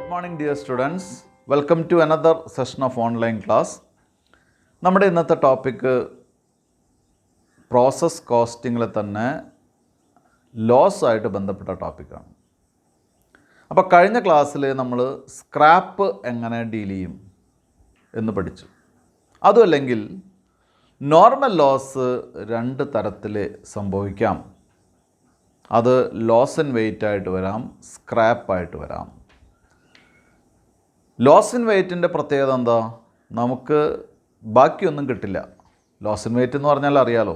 Good morning dear students. Welcome to another session of online class. നമ്മുടെ ഇന്നത്തെ topic process കോസ്റ്റിങ്ങിലെ തന്നെ loss ആയിട്ട് ബന്ധപ്പെട്ട ടോപ്പിക്കാണ്. അപ്പോൾ കഴിഞ്ഞ ക്ലാസ്സിൽ നമ്മൾ സ്ക്രാപ്പ് എങ്ങനെ ഡീൽ ചെയ്യും എന്ന് പഠിച്ചു. അതുമല്ലെങ്കിൽ നോർമൽ ലോസ് രണ്ട് തരത്തിൽ സംഭവിക്കാം. അത് ലോസ് ഇൻ വെയിറ്റ് ആയിട്ട് വരാം, സ്ക്രാപ്പായിട്ട് വരാം. ലോസ് ഇൻ വെയ്റ്റിൻ്റെ പ്രത്യേകത എന്താ? നമുക്ക് ബാക്കിയൊന്നും കിട്ടില്ല. ലോസ് ഇൻ വെയ്റ്റ് എന്ന് പറഞ്ഞാൽ അറിയാലോ,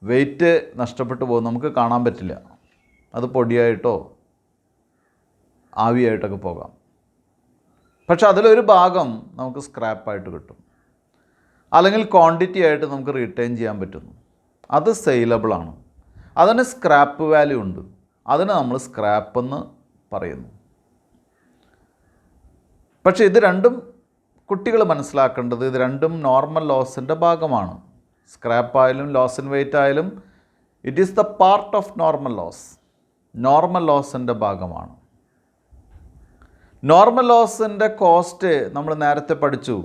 വെയിറ്റ് നഷ്ടപ്പെട്ടു പോകും, നമുക്ക് കാണാൻ പറ്റില്ല. അത് പൊടിയായിട്ടോ ആവിയായിട്ടൊക്കെ പോകാം. പക്ഷെ അതിലൊരു ഭാഗം നമുക്ക് സ്ക്രാപ്പായിട്ട് കിട്ടും, അല്ലെങ്കിൽ ക്വാണ്ടിറ്റി ആയിട്ട് നമുക്ക് റീറ്റെയിൻ ചെയ്യാൻ പറ്റുന്നു. അത് സെയിലബിളാണ്. അതിന് സ്ക്രാപ്പ് വാല്യൂ ഉണ്ട്. അതിന് നമ്മൾ സ്ക്രാപ്പ് എന്ന് പറയുന്നു. പക്ഷേ ഇത് രണ്ടും കുട്ടികൾ മനസ്സിലാക്കേണ്ടത്, ഇത് രണ്ടും നോർമൽ ലോസിൻ്റെ ഭാഗമാണ്. സ്ക്രാപ്പായാലും ലോസ് ഇൻ വെയ്റ്റ് ആയാലും it is the part of normal loss. Normal ലോസിൻ്റെ ഭാഗമാണ്. നോർമൽ ലോസിൻ്റെ കോസ്റ്റ് നമ്മൾ നേരത്തെ പഠിച്ചു.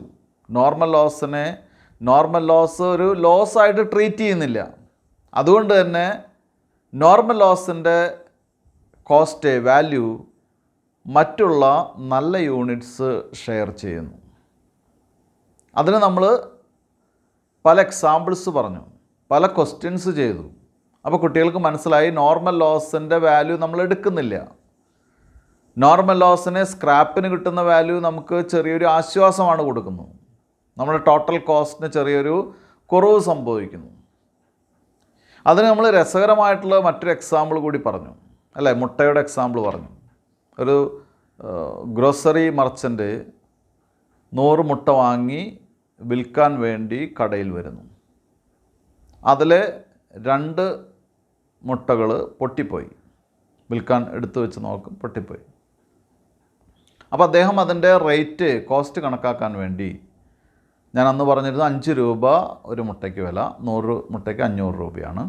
നോർമൽ ലോസ് ഒരു ലോസായിട്ട് ട്രീറ്റ് ചെയ്യുന്നില്ല. അതുകൊണ്ട് തന്നെ നോർമൽ ലോസിൻ്റെ കോസ്റ്റ് വാല്യൂ മറ്റുള്ള നല്ല യൂണിറ്റ്സ് ഷെയർ ചെയ്യുന്നു. അതിന് നമ്മൾ പല എക്സാമ്പിൾസ് പറഞ്ഞു, പല ക്വസ്റ്റ്യൻസ് ചെയ്തു. അപ്പോൾ കുട്ടികൾക്ക് മനസ്സിലായി നോർമൽ ലോസിൻ്റെ വാല്യൂ നമ്മൾ എടുക്കുന്നില്ല. നോർമൽ ലോസിന് സ്ക്രാപ്പിന് കിട്ടുന്ന വാല്യൂ നമുക്ക് ചെറിയൊരു ആശ്വാസമാണ് കൊടുക്കുന്നത്. നമ്മുടെ ടോട്ടൽ കോസ്റ്റിന് ചെറിയൊരു കുറവ് സംഭവിക്കുന്നു. അതിന് നമ്മൾ രസകരമായിട്ടുള്ള മറ്റൊരു എക്സാമ്പിൾ കൂടി പറഞ്ഞു, അല്ലേ? മുട്ടയുടെ എക്സാമ്പിൾ പറഞ്ഞു. ഒരു ഗ്രോസറി മർച്ചൻ്റ് 100 മുട്ട വാങ്ങി വിൽക്കാൻ വേണ്ടി കടയിൽ വരുന്നു. അതിൽ 2 മുട്ടകൾ പൊട്ടിപ്പോയി. വിൽക്കാൻ എടുത്തു വെച്ച് നോക്കും, പൊട്ടിപ്പോയി. അപ്പോൾ അദ്ദേഹം അതിൻ്റെ കോസ്റ്റ് കണക്കാക്കാൻ വേണ്ടി, ഞാൻ അന്ന് പറഞ്ഞിരുന്നു 5 രൂപ ഒരു മുട്ടയ്ക്ക് വില, 100 മുട്ടയ്ക്ക് 500 രൂപയാണ്.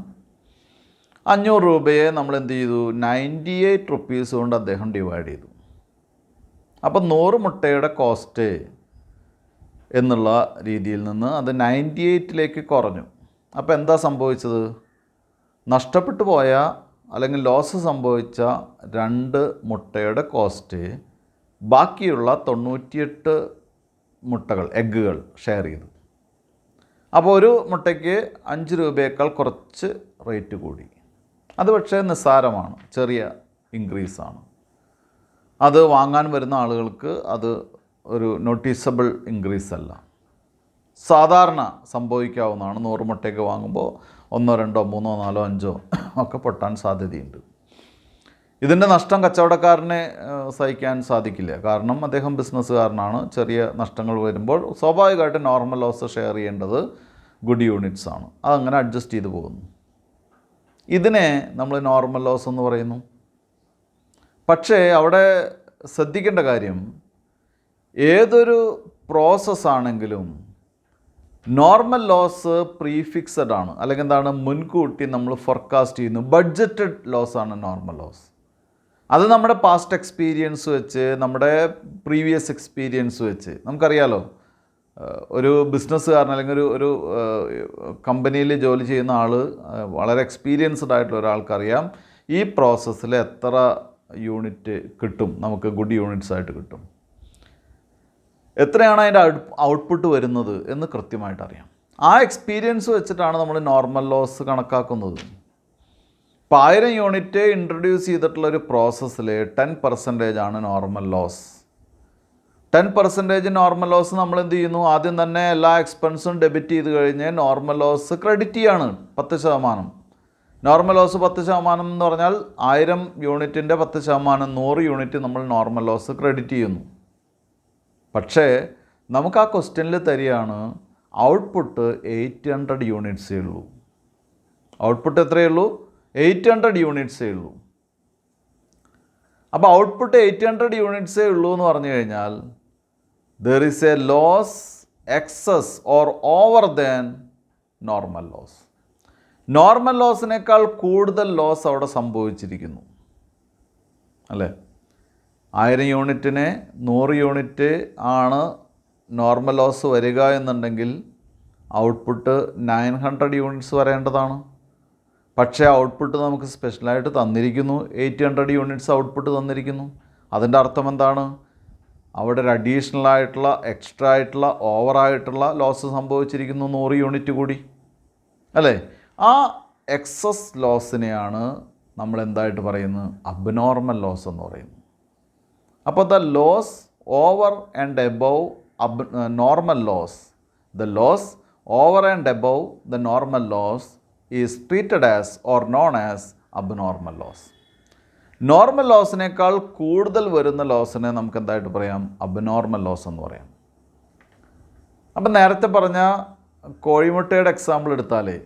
500 രൂപയെ നമ്മൾ എന്ത് ചെയ്തു? 98 റുപ്പീസ് കൊണ്ട് അദ്ദേഹം ഡിവൈഡ് ചെയ്തു. അപ്പോൾ 100 മുട്ടയുടെ കോസ്റ്റ് എന്നുള്ള രീതിയിൽ നിന്ന് അത് 98ലേക്ക് കുറഞ്ഞു. അപ്പോൾ എന്താ സംഭവിച്ചത്? നഷ്ടപ്പെട്ടു പോയ അല്ലെങ്കിൽ ലോസ് സംഭവിച്ച 2 മുട്ടയുടെ കോസ്റ്റ് ബാക്കിയുള്ള 98 മുട്ടകൾ, എഗ്ഗുകൾ ഷെയർ ചെയ്തു. അപ്പോൾ ഒരു മുട്ടയ്ക്ക് 5 രൂപയേക്കാൾ കുറച്ച് റേറ്റ് കൂടി. അത് പക്ഷേ നിസ്സാരമാണ്, ചെറിയ ഇൻക്രീസാണ്. അത് വാങ്ങാൻ വരുന്ന ആളുകൾക്ക് അത് ഒരു നോട്ടീസബിൾ ഇൻക്രീസ് അല്ല. സാധാരണ സംഭവിക്കാവുന്നതാണ്. 100 മുട്ടയ്ക്ക് വാങ്ങുമ്പോൾ 1, 2, 3, 4, 5 ഒക്കെ പൊട്ടാൻ സാധ്യതയുണ്ട്. ഇതിൻ്റെ നഷ്ടം കച്ചവടക്കാരനെ സഹിക്കാൻ സാധിക്കില്ല. കാരണം അദ്ദേഹം ബിസിനസ്സുകാരനാണ്. ചെറിയ നഷ്ടങ്ങൾ വരുമ്പോൾ സ്വാഭാവികമായിട്ട് നോർമൽ ലോസ് ഷെയർ ചെയ്യേണ്ടത് ഗുഡ് യൂണിറ്റ്സ് ആണ്. അതങ്ങനെ അഡ്ജസ്റ്റ് ചെയ്ത് പോകുന്നു. ഇതിനെ നമ്മൾ നോർമൽ ലോസ് എന്ന് പറയുന്നു. പക്ഷേ അവിടെ ശ്രദ്ധിക്കേണ്ട കാര്യം, ഏതൊരു പ്രോസസ്സാണെങ്കിലും നോർമൽ ലോസ് പ്രീഫിക്സഡ് ആണ്. അല്ലെങ്കിൽ എന്താണ്? മുൻകൂട്ടി നമ്മൾ ഫോർകാസ്റ്റ് ചെയ്യുന്നു. ബഡ്ജറ്റഡ് ലോസാണ് നോർമൽ ലോസ്. അത് നമ്മുടെ പാസ്റ്റ് എക്സ്പീരിയൻസ് വെച്ച്, നമ്മുടെ പ്രീവിയസ് എക്സ്പീരിയൻസ് വെച്ച് നമുക്കറിയാലോ. ഒരു ബിസിനസ്സുകാരൻ അല്ലെങ്കിൽ ഒരു കമ്പനിയിൽ ജോലി ചെയ്യുന്ന ആൾ, വളരെ എക്സ്പീരിയൻസ്ഡ് ആയിട്ടുള്ള ഒരാൾക്കറിയാം ഈ പ്രോസസ്സിൽ എത്ര യൂണിറ്റ് കിട്ടും, നമുക്ക് ഗുഡ് യൂണിറ്റ്സ് ആയിട്ട് കിട്ടും, എത്രയാണ് അതിൻ്റെ ഔട്ട്പുട്ട് വരുന്നത് എന്ന് കൃത്യമായിട്ട് അറിയാം. ആ എക്സ്പീരിയൻസ് വെച്ചിട്ടാണ് നമ്മൾ നോർമൽ ലോസ് കണക്കാക്കുന്നത്. ഇപ്പോൾ 1000 യൂണിറ്റ് ഇൻട്രൊഡ്യൂസ് ചെയ്തിട്ടുള്ളൊരു പ്രോസസ്സിൽ 10% ആണ് നോർമൽ ലോസ്. 10% നോർമൽ ലോസ് നമ്മൾ എന്ത് ചെയ്യുന്നു? ആദ്യം തന്നെ എല്ലാ എക്സ്പെൻസും ഡെബിറ്റ് ചെയ്ത് കഴിഞ്ഞ് നോർമൽ ലോസ് ക്രെഡിറ്റ് ചെയ്യാണ് 10%. നോർമൽ ലോസ് 10% എന്ന് പറഞ്ഞാൽ 1000 യൂണിറ്റിൻ്റെ 10%, 100 യൂണിറ്റ് നമ്മൾ നോർമൽ ലോസ് ക്രെഡിറ്റ് ചെയ്യുന്നു. പക്ഷേ നമുക്ക് ആ ക്വസ്റ്റ്യനിൽ തരികയാണ് ഔട്ട്പുട്ട് 800 യൂണിറ്റ്സേ ഉള്ളൂ. ഔട്ട്പുട്ട് എത്രയേ ഉള്ളൂ? 800 യൂണിറ്റ്സേ ഉള്ളൂ. അപ്പോൾ ഔട്ട്പുട്ട് 800 യൂണിറ്റ്സേ ഉള്ളൂ എന്ന് പറഞ്ഞു കഴിഞ്ഞാൽ there is a loss excess or over than normal loss. Normal ലോസിനേക്കാൾ കൂടുതൽ ലോസ് അവിടെ സംഭവിച്ചിരിക്കുന്നു, അല്ലേ? 1000 യൂണിറ്റിന് 100 യൂണിറ്റ് ആണ് നോർമൽ ലോസ് വരിക എന്നുണ്ടെങ്കിൽ ഔട്ട്പുട്ട് 900 യൂണിറ്റ്സ് വരേണ്ടതാണ്. പക്ഷേ ഔട്ട്പുട്ട് നമുക്ക് സ്പെഷ്യലായിട്ട് തന്നിരിക്കുന്നു, 800 യൂണിറ്റ്സ് ഔട്ട്പുട്ട് തന്നിരിക്കുന്നു. അതിൻ്റെ അർത്ഥം എന്താണ്? അവിടെ ഒരു അഡീഷണൽ ആയിട്ടുള്ള എക്സ്ട്രാ ആയിട്ടുള്ള ഓവറായിട്ടുള്ള ലോസ് സംഭവിച്ചിരിക്കുന്നു 100 യൂണിറ്റ് കൂടി, അല്ലേ? ആ എക്സസ് ലോസിനെയാണ് നമ്മൾ എന്തായിട്ട് പറയുന്നത്? അബ്നോർമൽ ലോസ് എന്ന് പറയുന്നത്. അപ്പോൾ the loss over and above normal loss, the loss over and above the normal loss is treated as or known as abnormal loss. Normal ലോസിനേക്കാൾ കൂടുതൽ വരുന്ന ലോസിനെ നമുക്ക് എന്തായിട്ട് പറയാം? അബ്നോർമൽ ലോസ് എന്ന് പറയാം. അപ്പം നേരത്തെ പറഞ്ഞ കോഴിമുട്ടയുടെ എക്സാമ്പിൾ എടുത്താലേ,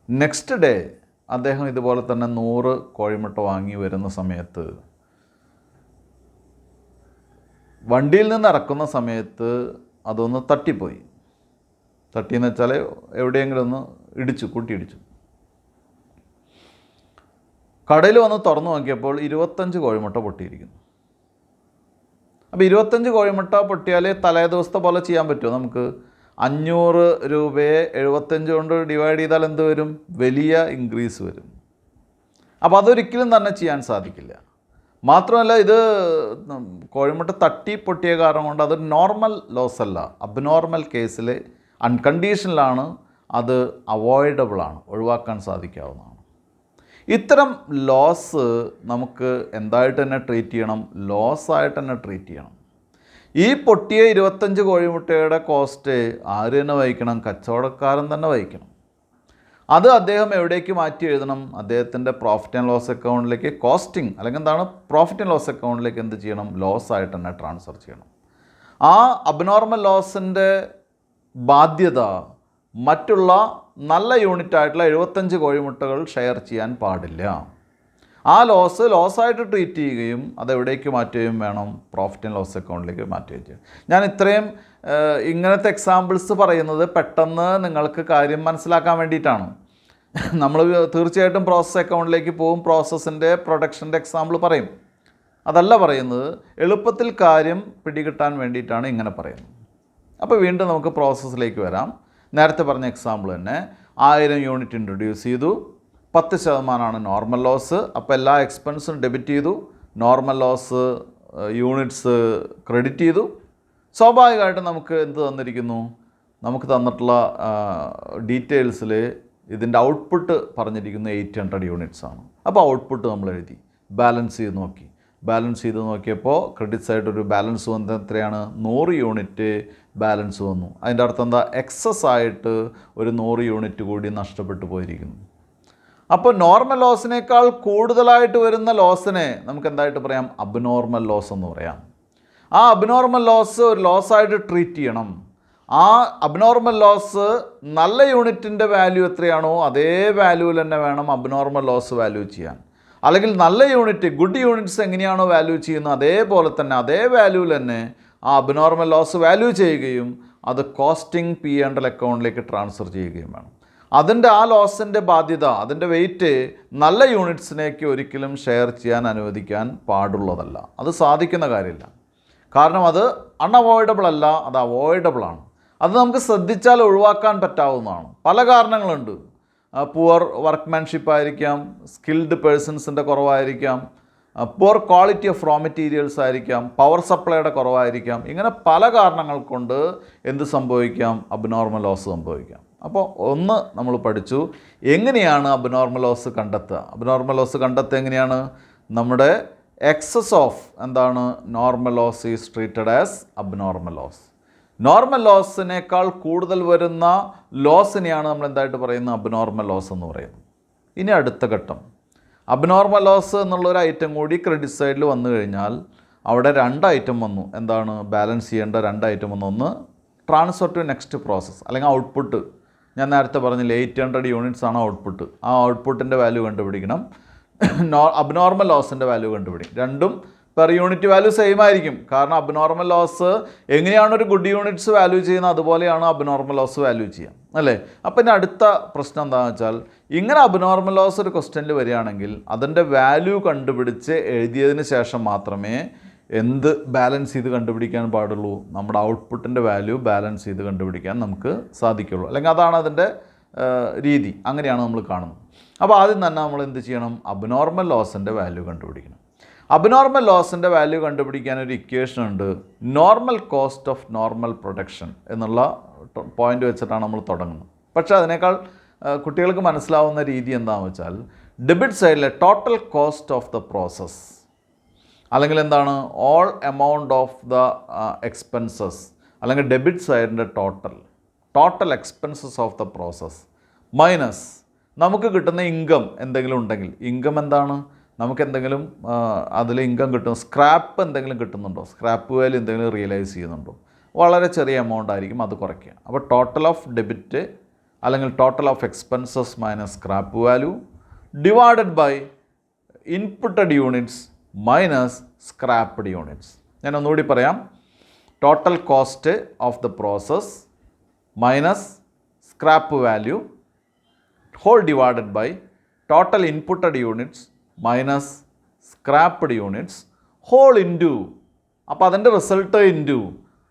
നെക്സ്റ്റ് ഡേ അദ്ദേഹം ഇതുപോലെ തന്നെ 100 കോഴിമുട്ട വാങ്ങി വരുന്ന സമയത്ത് വണ്ടിയിൽ നിന്ന് ഇറക്കുന്ന സമയത്ത് അതൊന്ന് തട്ടിപ്പോയി. തട്ടിയെന്ന് വെച്ചാൽ എവിടെയെങ്കിലും ഒന്ന് കൂട്ടിയിടിച്ചു. കടയിൽ വന്ന് തുറന്നു നോക്കിയപ്പോൾ 25 കോഴിമുട്ട പൊട്ടിയിരിക്കുന്നു. അപ്പോൾ 25 കോഴിമുട്ട പൊട്ടിയാൽ തലേ ദിവസത്തെ പോലെ ചെയ്യാൻ പറ്റുമോ നമുക്ക്? 500 രൂപയെ 75 കൊണ്ട് ഡിവൈഡ് ചെയ്താൽ എന്ത് വരും? വലിയ ഇൻക്രീസ് വരും. അപ്പോൾ അതൊരിക്കലും തന്നെ ചെയ്യാൻ സാധിക്കില്ല. മാത്രമല്ല, ഇത് കോഴിമുട്ട തട്ടി പൊട്ടിയ കാരണം കൊണ്ട് അത് നോർമൽ ലോസ് അല്ല, അബ്നോർമൽ കേസിൽ അൺകണ്ടീഷണലാണ്, അത് അവോയ്ഡബിളാണ്, ഒഴിവാക്കാൻ സാധിക്കാവുന്നതാണ്. ഇത്തരം ലോസ് നമുക്ക് എന്തായിട്ട് തന്നെ ട്രീറ്റ് ചെയ്യണം? ലോസായിട്ട് തന്നെ ട്രീറ്റ് ചെയ്യണം. ഈ പൊട്ടിയ 25 കോഴിമുട്ടയുടെ കോസ്റ്റ് ആര് തന്നെ വഹിക്കണം? കച്ചവടക്കാരൻ തന്നെ വഹിക്കണം. അത് അദ്ദേഹം എവിടേക്ക് മാറ്റി എഴുതണം? അദ്ദേഹത്തിൻ്റെ പ്രോഫിറ്റ് ആൻഡ് ലോസ് അക്കൗണ്ടിലേക്ക്, കോസ്റ്റിംഗ് അല്ലെങ്കിൽ എന്താണ് പ്രോഫിറ്റ് ആൻഡ് ലോസ് അക്കൗണ്ടിലേക്ക് എന്ത് ചെയ്യണം? ലോസ് ആയിട്ട് തന്നെ ട്രാൻസ്ഫർ ചെയ്യണം. ആ അബ്നോർമൽ ലോസിൻ്റെ ബാധ്യത മറ്റുള്ള നല്ല യൂണിറ്റായിട്ടുള്ള 75 കോഴിമുട്ടകൾ ഷെയർ ചെയ്യാൻ പാടില്ല. ആ ലോസായിട്ട് ട്രീറ്റ് ചെയ്യുകയും അതെവിടേക്ക് മാറ്റുകയും വേണം? പ്രോഫിറ്റ് ആൻഡ് ലോസ് അക്കൗണ്ടിലേക്ക് മാറ്റുകയും ചെയ്യും. ഞാൻ ഇത്രയും ഇങ്ങനത്തെ എക്സാമ്പിൾസ് പറയുന്നത് പെട്ടെന്ന് നിങ്ങൾക്ക് കാര്യം മനസ്സിലാക്കാൻ വേണ്ടിയിട്ടാണ്. നമ്മൾ തീർച്ചയായിട്ടും പ്രോസസ് അക്കൗണ്ടിലേക്ക് പോകും, പ്രോസസ്സിൻ്റെ പ്രൊഡക്ഷൻ്റെ എക്സാമ്പിൾ പറയും. അതല്ല പറയുന്നത്, എളുപ്പത്തിൽ കാര്യം പിടികിട്ടാൻ വേണ്ടിയിട്ടാണ് ഇങ്ങനെ പറയുന്നത്. അപ്പോൾ വീണ്ടും നമുക്ക് പ്രോസസ്സിലേക്ക് വരാം. നേരത്തെ പറഞ്ഞ എക്സാമ്പിൾ തന്നെ, 1000 യൂണിറ്റ് ഇൻട്രൊഡ്യൂസ് ചെയ്തു, 10% നോർമൽ ലോസ്. അപ്പോൾ എല്ലാ എക്സ്പെൻസും ഡെബിറ്റ് ചെയ്തു, നോർമൽ ലോസ് യൂണിറ്റ്സ് ക്രെഡിറ്റ് ചെയ്തു. സ്വാഭാവികമായിട്ടും നമുക്ക് എന്ത് തന്നിരിക്കുന്നു? നമുക്ക് തന്നിട്ടുള്ള ഡീറ്റെയിൽസിൽ ഇതിൻ്റെ ഔട്ട്പുട്ട് പറഞ്ഞിരിക്കുന്നത് 800 യൂണിറ്റ്സ് ആണ്. അപ്പോൾ ഔട്ട്പുട്ട് നമ്മൾ എഴുതി, ബാലൻസ് ചെയ്ത് നോക്കിയപ്പോൾ ക്രെഡിറ്റ് സൈഡ് ബാലൻസ് വന്നത് എത്രയാണ്? 100 യൂണിറ്റ് ബാലൻസ് വന്നു. അതിൻ്റെ അർത്ഥം എന്താ? എക്സസ് ആയിട്ട് ഒരു 100 യൂണിറ്റ് കൂടി നഷ്ടപ്പെട്ടു പോയിരിക്കുന്നു. അപ്പോൾ നോർമൽ ലോസിനേക്കാൾ കൂടുതലായിട്ട് വരുന്ന ലോസിനെ നമുക്ക് എന്തായിട്ട് പറയാം? അബ്നോർമൽ ലോസ് എന്ന് പറയാം. ആ അബ്നോർമൽ ലോസ് ഒരു ലോസായിട്ട് ട്രീറ്റ് ചെയ്യണം. ആ അബ്നോർമൽ ലോസ് നല്ല യൂണിറ്റിൻ്റെ വാല്യൂ എത്രയാണോ അതേ വാല്യൂവിൽ തന്നെ വേണം അബ്നോർമൽ ലോസ് വാല്യൂ ചെയ്യാൻ. അല്ലെങ്കിൽ നല്ല യൂണിറ്റ്, ഗുഡ് യൂണിറ്റ്സ് എങ്ങനെയാണോ വാല്യൂ ചെയ്യുന്നത് അതേപോലെ തന്നെ അതേ വാല്യൂവിൽ തന്നെ ആ അബ്നോർമൽ ലോസ് വാല്യൂ ചെയ്യുകയും അത് കോസ്റ്റിംഗ് P&L അക്കൗണ്ടിലേക്ക് ട്രാൻസ്ഫർ ചെയ്യുകയും വേണം. അതിൻ്റെ ആ ലോസിൻ്റെ ബാധ്യത, അതിൻ്റെ വെയിറ്റ് നല്ല യൂണിറ്റ്സിനേക്ക് ഒരിക്കലും ഷെയർ ചെയ്യാൻ അനുവദിക്കാൻ പാടുള്ളതല്ല. അത് സാധിക്കുന്ന കാര്യമില്ല. കാരണം അത് അൺഅവോയ്ഡബിൾ അല്ല, അത് അവോയ്ഡബിളാണ്. അത് നമുക്ക് ശ്രദ്ധിച്ചാൽ ഒഴിവാക്കാൻ പറ്റാവുന്നതാണ്. പല കാരണങ്ങളുണ്ട്. പുവർ വർക്ക്മാൻഷിപ്പ് ആയിരിക്കാം, സ്കിൽഡ് പേഴ്സൺസിൻ്റെ കുറവായിരിക്കാം, poor quality of raw materials ആയിരിക്കാം, പവർ സപ്ലൈയുടെ കുറവായിരിക്കാം. ഇങ്ങനെ പല കാരണങ്ങൾ കൊണ്ട് എന്ത് സംഭവിക്കാം? അബ്നോർമൽ ലോസ് സംഭവിക്കാം. അപ്പോൾ ഒന്ന് നമ്മൾ പഠിച്ചു, എങ്ങനെയാണ് അബ്നോർമൽ ലോസ് കണ്ടെത്തുക. അബ്നോർമൽ ലോസ് കണ്ടെത്തുക എങ്ങനെയാണ്? നമ്മുടെ എക്സസ് ഓഫ് എന്താണ്? Normal loss is treated as abnormal loss. Normal ലോസിനേക്കാൾ കൂടുതൽ വരുന്ന ലോസിനെയാണ് നമ്മൾ എന്തായിട്ട് പറയുന്നത്? അബ്നോർമൽ ലോസ് എന്ന് പറയുന്നത്. ഇനി അടുത്ത ഘട്ടം, അബ്നോർമൽ ലോസ് എന്നുള്ളൊരു ഐറ്റം കൂടി ക്രെഡിറ്റ് സൈഡിൽ വന്നു കഴിഞ്ഞാൽ അവിടെ 2 ഐറ്റം വന്നു. എന്താണ്? ബാലൻസ് ചെയ്യേണ്ട 2 ഐറ്റം വന്നു. ഒന്ന് ട്രാൻസ്ഫർ ടു നെക്സ്റ്റ് പ്രോസസ്സ് അല്ലെങ്കിൽ ഔട്ട്പുട്ട്. ഞാൻ നേരത്തെ പറഞ്ഞില്ല 800 യൂണിറ്റ്സ് ആണ് ഔട്ട്പുട്ട്. ആ ഔട്ട്പുട്ടിൻ്റെ വാല്യൂ കണ്ടുപിടിക്കണം, അബ്നോർമൽ ലോസിൻ്റെ വാല്യൂ കണ്ടുപിടിക്കും. രണ്ടും പെർ യൂണിറ്റ് വാല്യൂ സെയിം ആയിരിക്കും. കാരണം അബ്നോർമൽ ലോസ് എങ്ങനെയാണ് ഒരു ഗുഡ് യൂണിറ്റ്സ് വാല്യൂ ചെയ്യുന്നത് അതുപോലെയാണ് അബ്നോർമൽ ലോസ് വാല്യൂ ചെയ്യുക, അല്ലേ? അപ്പം ഇനി അടുത്ത പ്രശ്നം എന്താണെന്ന് വെച്ചാൽ, ഇങ്ങനെ അബ്നോർമൽ ലോസ് ഒരു ക്വസ്റ്റ്യനിൽ വരികയാണെങ്കിൽ അതിൻ്റെ വാല്യൂ കണ്ടുപിടിച്ച് എഴുതിയതിന് ശേഷം മാത്രമേ എന്ത് ബാലൻസ് ചെയ്ത് കണ്ടുപിടിക്കാൻ പാടുള്ളൂ, നമ്മുടെ ഔട്ട്പുട്ടിൻ്റെ വാല്യൂ ബാലൻസ് ചെയ്ത് കണ്ടുപിടിക്കാൻ നമുക്ക് സാധിക്കുള്ളൂ. അല്ലെങ്കിൽ അതാണ് അതിൻ്റെ രീതി, അങ്ങനെയാണ് നമ്മൾ കാണുന്നത്. അപ്പോൾ ആദ്യം തന്നെ നമ്മൾ എന്ത് ചെയ്യണം? അബ്നോർമൽ ലോസിൻ്റെ വാല്യൂ കണ്ടുപിടിക്കണം. അബ്നോർമൽ ലോസിൻ്റെ വാല്യൂ കണ്ടുപിടിക്കാൻ ഒരു ഇക്വേഷൻ ഉണ്ട്, normal cost of normal production എന്നുള്ള പോയിന്റ് വെച്ചിട്ടാണ് നമ്മൾ തുടങ്ങുന്നത്. പക്ഷേ അതിനേക്കാൾ കുട്ടികൾക്ക് മനസ്സിലാവുന്ന രീതി എന്താണെന്ന് വെച്ചാൽ, ഡെബിറ്റ് സൈഡിലെ total cost of the process, അല്ലെങ്കിൽ എന്താണ് all amount of the expenses, അല്ലെങ്കിൽ ഡെബിറ്റ് സൈഡിൻ്റെ total expenses of the process minus നമുക്ക് കിട്ടുന്ന ഇൻകം എന്തെങ്കിലും ഉണ്ടെങ്കിൽ, ഇൻകം എന്താണ്, നമുക്ക് എന്തെങ്കിലും അതിൽ ഇൻകം കിട്ടും, സ്ക്രാപ്പ് എന്തെങ്കിലും കിട്ടുന്നുണ്ടോ, സ്ക്രാപ്പ് വാല്യൂ എന്തെങ്കിലും റിയലൈസ് ചെയ്യുന്നുണ്ടോ, വളരെ ചെറിയ എമൗണ്ട് ആയിരിക്കും, അത് കുറയ്ക്കുക. അപ്പോൾ ടോട്ടൽ ഓഫ് ഡെബിറ്റ് അല്ലെങ്കിൽ total of expenses minus scrap value divided by inputted units minus scrapped units. ഞാൻ ഒന്നുകൂടി പറയാം, total cost of the process minus scrap value whole divided by total inputted units minus scrapped units whole into, അപ്പോൾ അതിൻ്റെ result into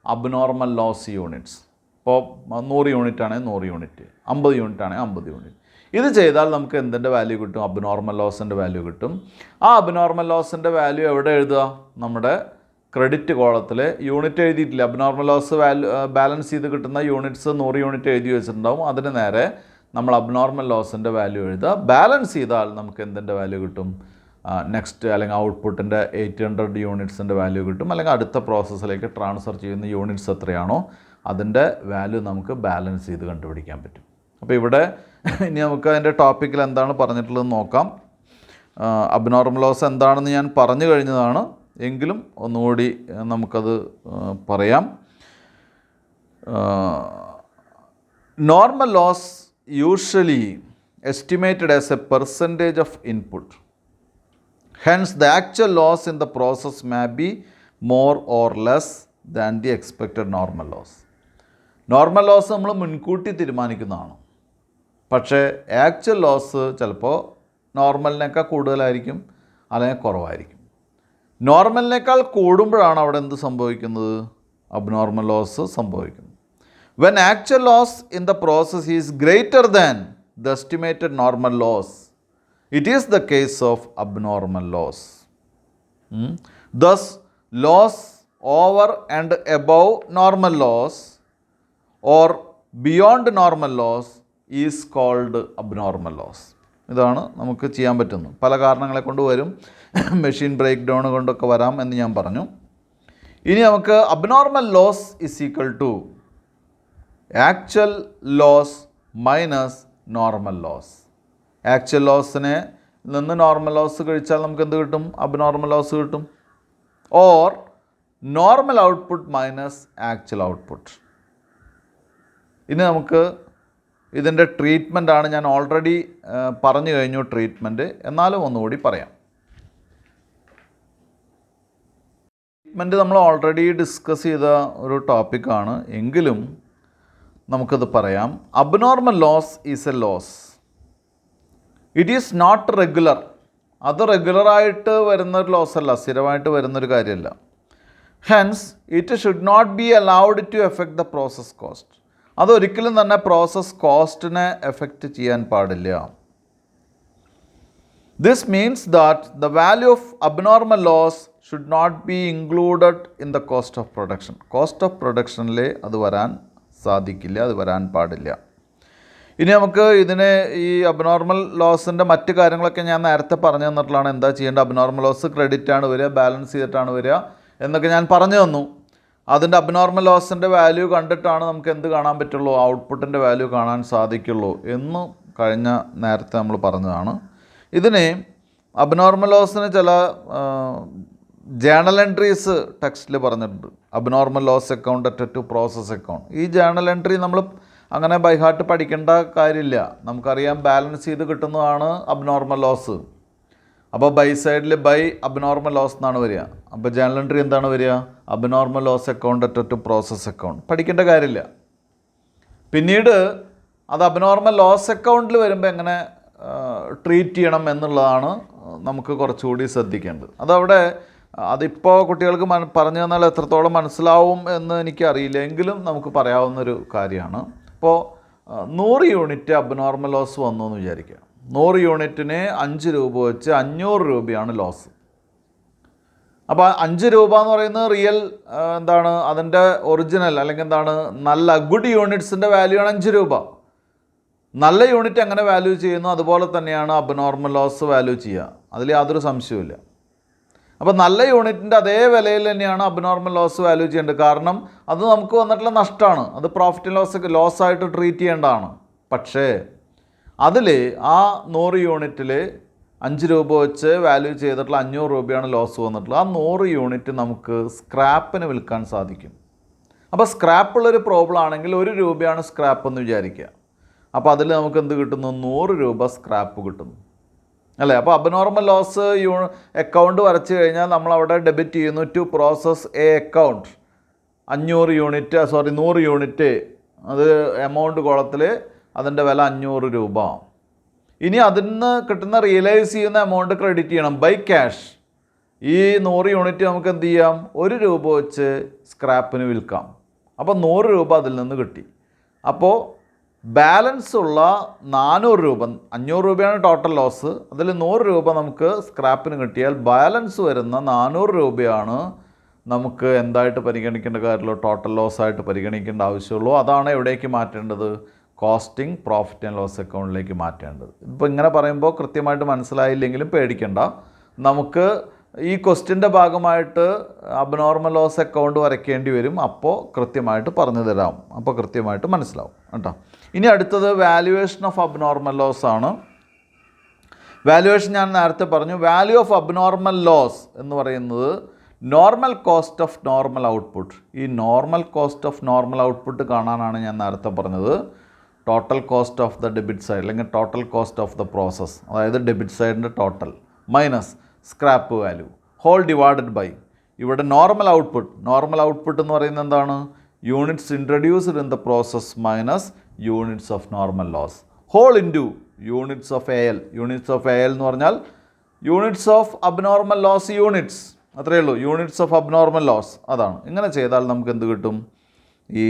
abnormal loss units. ഇപ്പോൾ 100 unit ആണെങ്കിൽ 100 unit, 50 unit ആണെങ്കിൽ 50 unit. ഇത് ചെയ്താൽ നമുക്ക് എന്തിൻ്റെ വാല്യൂ കിട്ടും? അബ്നോർമൽ ലോസിൻ്റെ വാല്യൂ കിട്ടും. ആ അബ്നോർമൽ ലോസിൻ്റെ വാല്യൂ എവിടെ എഴുതുക? നമ്മുടെ ക്രെഡിറ്റ് കോളത്തിൽ യൂണിറ്റ് എഴുതിയിട്ടില്ല, അബ്നോർമൽ ലോസ് വാല്യൂ ബാലൻസ് ചെയ്ത് കിട്ടുന്ന യൂണിറ്റ്സ് 100 യൂണിറ്റ് എഴുതി വെച്ചിട്ടുണ്ടാവും. അതിന് നേരെ നമ്മൾ അബ്നോർമൽ ലോസിൻ്റെ വാല്യൂ എഴുതുക. ബാലൻസ് ചെയ്താൽ നമുക്ക് എന്തിൻ്റെ വാല്യൂ കിട്ടും? നെക്സ്റ്റ് അല്ലെങ്കിൽ ഔട്ട്പുട്ടിൻ്റെ 800 യൂണിറ്റ്സിൻ്റെ വാല്യൂ കിട്ടും. അല്ലെങ്കിൽ അടുത്ത പ്രോസസ്സിലേക്ക് ട്രാൻസ്ഫർ ചെയ്യുന്ന യൂണിറ്റ്സ് എത്രയാണോ അതിൻ്റെ വാല്യൂ നമുക്ക് ബാലൻസ് ചെയ്ത് കണ്ടുപിടിക്കാൻ പറ്റും. അപ്പോൾ ഇവിടെ ഇനി നമുക്ക് അതിൻ്റെ ടോപ്പിക്കിൽ എന്താണ് പറഞ്ഞിട്ടുള്ളതെന്ന് നോക്കാം. അബ്നോർമൽ ലോസ് എന്താണെന്ന് ഞാൻ പറഞ്ഞു കഴിഞ്ഞതാണ്, എങ്കിലും ഒന്നുകൂടി നമുക്കത് പറയാം. Normal loss usually estimated as a percentage of input. Hence, the actual loss in the process may be more or less than the expected normal loss. Normal loss നമ്മൾ മുൻകൂട്ടി തീരുമാനിക്കുന്നതാണ്, പക്ഷേ ആക്ച്വൽ ലോസ് ചിലപ്പോൾ നോർമലിനേക്കാൾ കൂടുതലായിരിക്കും അല്ലെങ്കിൽ കുറവായിരിക്കും. നോർമലിനേക്കാൾ കൂടുമ്പോഴാണ് അവിടെ എന്ത് സംഭവിക്കുന്നത്? അബ്നോർമൽ ലോസ് സംഭവിക്കുന്നത്. When actual loss in the process is greater than the estimated normal loss, it is the case of abnormal loss. Thus, loss over and above normal loss or beyond normal loss is called abnormal loss. ഇതാണ് നമുക്ക് ചെയ്യാൻ പറ്റുന്നത്. പല കാരണങ്ങളെ കൊണ്ട് വരും, machine break down കൊണ്ടൊക്കെ വരാം എന്ന് ഞാൻ പറഞ്ഞു. ഇനി നമുക്ക് abnormal loss is equal to actual loss minus normal loss. Actual ലോസിനെ നിന്ന് നോർമൽ ലോസ് കഴിച്ചാൽ നമുക്ക് എന്ത് കിട്ടും? അബ്നോർമൽ ലോസ് കിട്ടും. Or normal output minus actual output. ഇനി നമുക്ക് ഇതിൻ്റെ ട്രീറ്റ്മെൻറ്റാണ്, ഞാൻ ഓൾറെഡി പറഞ്ഞു കഴിഞ്ഞു ട്രീറ്റ്മെൻറ്റ്, എന്നാലും ഒന്നുകൂടി പറയാം. ട്രീറ്റ്മെൻറ്റ് നമ്മൾ ഓൾറെഡി ഡിസ്കസ് ചെയ്ത ഒരു ടോപ്പിക്കാണ്, എങ്കിലും നമുക്കത് പറയാം. Abnormal loss is a loss. It is not regular. അത് റെഗുലറായിട്ട് വരുന്നൊരു ലോസല്ല, സ്ഥിരമായിട്ട് വരുന്നൊരു കാര്യമല്ല. Hence it should not be allowed to effect the process cost. അതൊരിക്കലും തന്നെ പ്രോസസ് കോസ്റ്റിനെ എഫക്റ്റ് ചെയ്യാൻ പാടില്ല. This means that the value of abnormal loss should not be included in the cost of production. Cost of പ്രൊഡക്ഷനിൽ അത് വരാൻ സാധിക്കില്ല, അത് വരാൻ പാടില്ല. ഇനി നമുക്ക് ഇതിന് ഈ അബ്നോർമൽ ലോസിൻ്റെ മറ്റ് കാര്യങ്ങളൊക്കെ ഞാൻ നേരത്തെ പറഞ്ഞു തന്നിട്ടുള്ളതാണ്. എന്താ ചെയ്യേണ്ടത്? അബ്നോർമൽ ലോസ് ക്രെഡിറ്റ് ആണ് വരിക, ബാലൻസ് ചെയ്തിട്ടാണ് വരിക എന്നൊക്കെ ഞാൻ പറഞ്ഞു തന്നു. അതിൻ്റെ അബ്നോർമൽ ലോസിൻ്റെ വാല്യൂ കണ്ടിട്ടാണ് നമുക്ക് എന്ത് കാണാൻ പറ്റുള്ളൂ? ഔട്ട്പുട്ടിൻ്റെ വാല്യൂ കാണാൻ സാധിക്കുള്ളൂ എന്ന് കഴിഞ്ഞ നേരത്തെ നമ്മൾ പറഞ്ഞതാണ്. ഇതിന് അബ്നോർമൽ ലോസിന് ചില ജേണൽ എൻട്രീസ് ടെക്സ്റ്റിൽ പറഞ്ഞിട്ടുണ്ട്. Abnormal loss account at to process account. ഈ ജേണൽ എൻട്രി നമ്മൾ അങ്ങനെ ബൈഹാർട്ട് പഠിക്കേണ്ട കാര്യമില്ല. നമുക്കറിയാം ബാലൻസ് ചെയ്ത് കിട്ടുന്നതാണ് അബ്നോർമൽ ലോസ്. അപ്പോൾ ബൈ സൈഡിൽ ബൈ അബ്നോർമൽ ലോസ് എന്നാണ് വരിക. അപ്പോൾ ജേണൽ എൻട്രി എന്താണ് വരിക? Abnormal loss account at process account. പഠിക്കേണ്ട കാര്യമില്ല. പിന്നീട് അത് അബ്നോർമൽ ലോസ് അക്കൗണ്ടിൽ വരുമ്പോൾ എങ്ങനെ ട്രീറ്റ് ചെയ്യണം എന്നുള്ളതാണ് നമുക്ക് കുറച്ചുകൂടി ശ്രദ്ധിക്കേണ്ടത്. അതവിടെ അതിപ്പോൾ കുട്ടികൾക്ക് പറഞ്ഞു തന്നാൽ എത്രത്തോളം മനസ്സിലാവും എന്ന് എനിക്കറിയില്ല, എങ്കിലും നമുക്ക് പറയാവുന്നൊരു കാര്യമാണ്. ഇപ്പോൾ 100 യൂണിറ്റ് അബ്നോർമൽ ലോസ് വന്നു എന്ന് വിചാരിക്കുക. 100 യൂണിറ്റിന് 5 രൂപ വെച്ച് 500 രൂപയാണ് ലോസ്. അപ്പോൾ 5 രൂപ എന്ന് പറയുന്നത് റിയൽ എന്താണ് അതിൻ്റെ ഒറിജിനൽ അല്ലെങ്കിൽ എന്താണ് നല്ല ഗുഡ് യൂണിറ്റ്സിൻ്റെ വാല്യൂ ആണ് 5 രൂപ. നല്ല യൂണിറ്റ് എങ്ങനെ വാല്യൂ ചെയ്യുന്നു അതുപോലെ തന്നെയാണ് അബ്നോർമൽ ലോസ് വാല്യൂ ചെയ്യുക. അതിൽ യാതൊരു സംശയവുമില്ല. അപ്പോൾ നല്ല യൂണിറ്റിൻ്റെ അതേ വിലയിൽ തന്നെയാണ് അബ്നോർമൽ ലോസ് വാല്യൂ ചെയ്യേണ്ടത്. കാരണം അത് നമുക്ക് വന്നിട്ടുള്ള നഷ്ടമാണ്. അത് പ്രോഫിറ്റ് ലോസ് ആയിട്ട് ട്രീറ്റ് ചെയ്യേണ്ടതാണ്. പക്ഷേ അതിൽ ആ 100 യൂണിറ്റിൽ 5 രൂപ വെച്ച് വാല്യൂ ചെയ്തിട്ടുള്ള 500 രൂപയാണ് ലോസ് വന്നിട്ടുള്ളത്. ആ 100 യൂണിറ്റ് നമുക്ക് സ്ക്രാപ്പിന് വിൽക്കാൻ സാധിക്കും. അപ്പോൾ സ്ക്രാപ്പുള്ളൊരു പ്രോബ്ലം ആണെങ്കിൽ 1 രൂപയാണ് സ്ക്രാപ്പ് എന്ന് വിചാരിക്കുക. അപ്പോൾ അതിൽ നമുക്ക് എന്ത് കിട്ടുന്നു? 100 രൂപ സ്ക്രാപ്പ് കിട്ടുന്നു അല്ലേ? അപ്പോൾ അബ്നോർമൽ ലോസ് അക്കൗണ്ട് വരച്ച് കഴിഞ്ഞാൽ നമ്മളവിടെ ഡെബിറ്റ് ചെയ്യുന്നു to process A account 100 unit അത് എമൗണ്ട് കോളത്തിൽ അതിൻ്റെ വില 500 രൂപ. ഇനി അതിൽ നിന്ന് കിട്ടുന്ന റിയലൈസ് ചെയ്യുന്ന എമൗണ്ട് ക്രെഡിറ്റ് ചെയ്യണം ബൈ ക്യാഷ്. ഈ 100 യൂണിറ്റ് നമുക്ക് എന്ത് ചെയ്യാം? 1 രൂപ വെച്ച് സ്ക്രാപ്പിന് വിൽക്കാം. അപ്പോൾ 100 രൂപ അതിൽ നിന്ന് കിട്ടി. അപ്പോൾ ബാലൻസ് ഉള്ള 400 രൂപ, 500 രൂപയാണ് ടോട്ടൽ ലോസ്, അതിൽ 100 രൂപ നമുക്ക് സ്ക്രാപ്പിന് കിട്ടിയാൽ ബാലൻസ് വരുന്ന 400 രൂപയാണ് നമുക്ക് എന്തായിട്ട് പരിഗണിക്കേണ്ട കാര്യമുള്ളൂ? ടോട്ടൽ ലോസ് ആയിട്ട് പരിഗണിക്കേണ്ട ആവശ്യമുള്ളൂ. അതാണ് എവിടേക്ക് മാറ്റേണ്ടത്? കോസ്റ്റിംഗ് പ്രോഫിറ്റ് ആൻഡ് ലോസ് അക്കൗണ്ടിലേക്ക് മാറ്റേണ്ടത്. ഇപ്പോൾ ഇങ്ങനെ പറയുമ്പോൾ കൃത്യമായിട്ട് മനസ്സിലായില്ലെങ്കിലും പേടിക്കേണ്ട. നമുക്ക് ഈ ക്വസ്റ്റ്യൻ്റെ ഭാഗമായിട്ട് അബ്നോർമൽ ലോസ് അക്കൗണ്ട് വരയ്ക്കേണ്ടി വരും. അപ്പോൾ കൃത്യമായിട്ട് പറഞ്ഞു തരാം. അപ്പോൾ കൃത്യമായിട്ട് മനസ്സിലാവും കേട്ടോ. ഇനി അടുത്തത് വാല്യുവേഷൻ ഓഫ് അബ്നോർമൽ ലോസ് ആണ്. വാല്യുവേഷൻ ഞാൻ നേരത്തെ പറഞ്ഞു. വാല്യൂ ഓഫ് അബ്നോർമൽ ലോസ് എന്ന് പറയുന്നത് normal cost of normal output. ഈ normal cost of normal output കാണാനാണ് ഞാൻ നേരത്തെ പറഞ്ഞത്. Total cost of the debit side അല്ലെങ്കിൽ total cost of the process, അതായത് ഡെബിറ്റ് സൈഡിൻ്റെ total minus scrap value whole divided by ഇവിടെ നോർമൽ ഔട്ട്പുട്ട് എന്ന് പറയുന്നത് എന്താണ്? Units introduced in the process minus units of normal loss whole into units of A L. Units of A L എന്ന് പറഞ്ഞാൽ units of abnormal loss units, അത്രയേ ഉള്ളൂ. Units of abnormal loss അതാണ്. ഇങ്ങനെ ചെയ്താൽ നമുക്ക് എന്ത് കിട്ടും? ഈ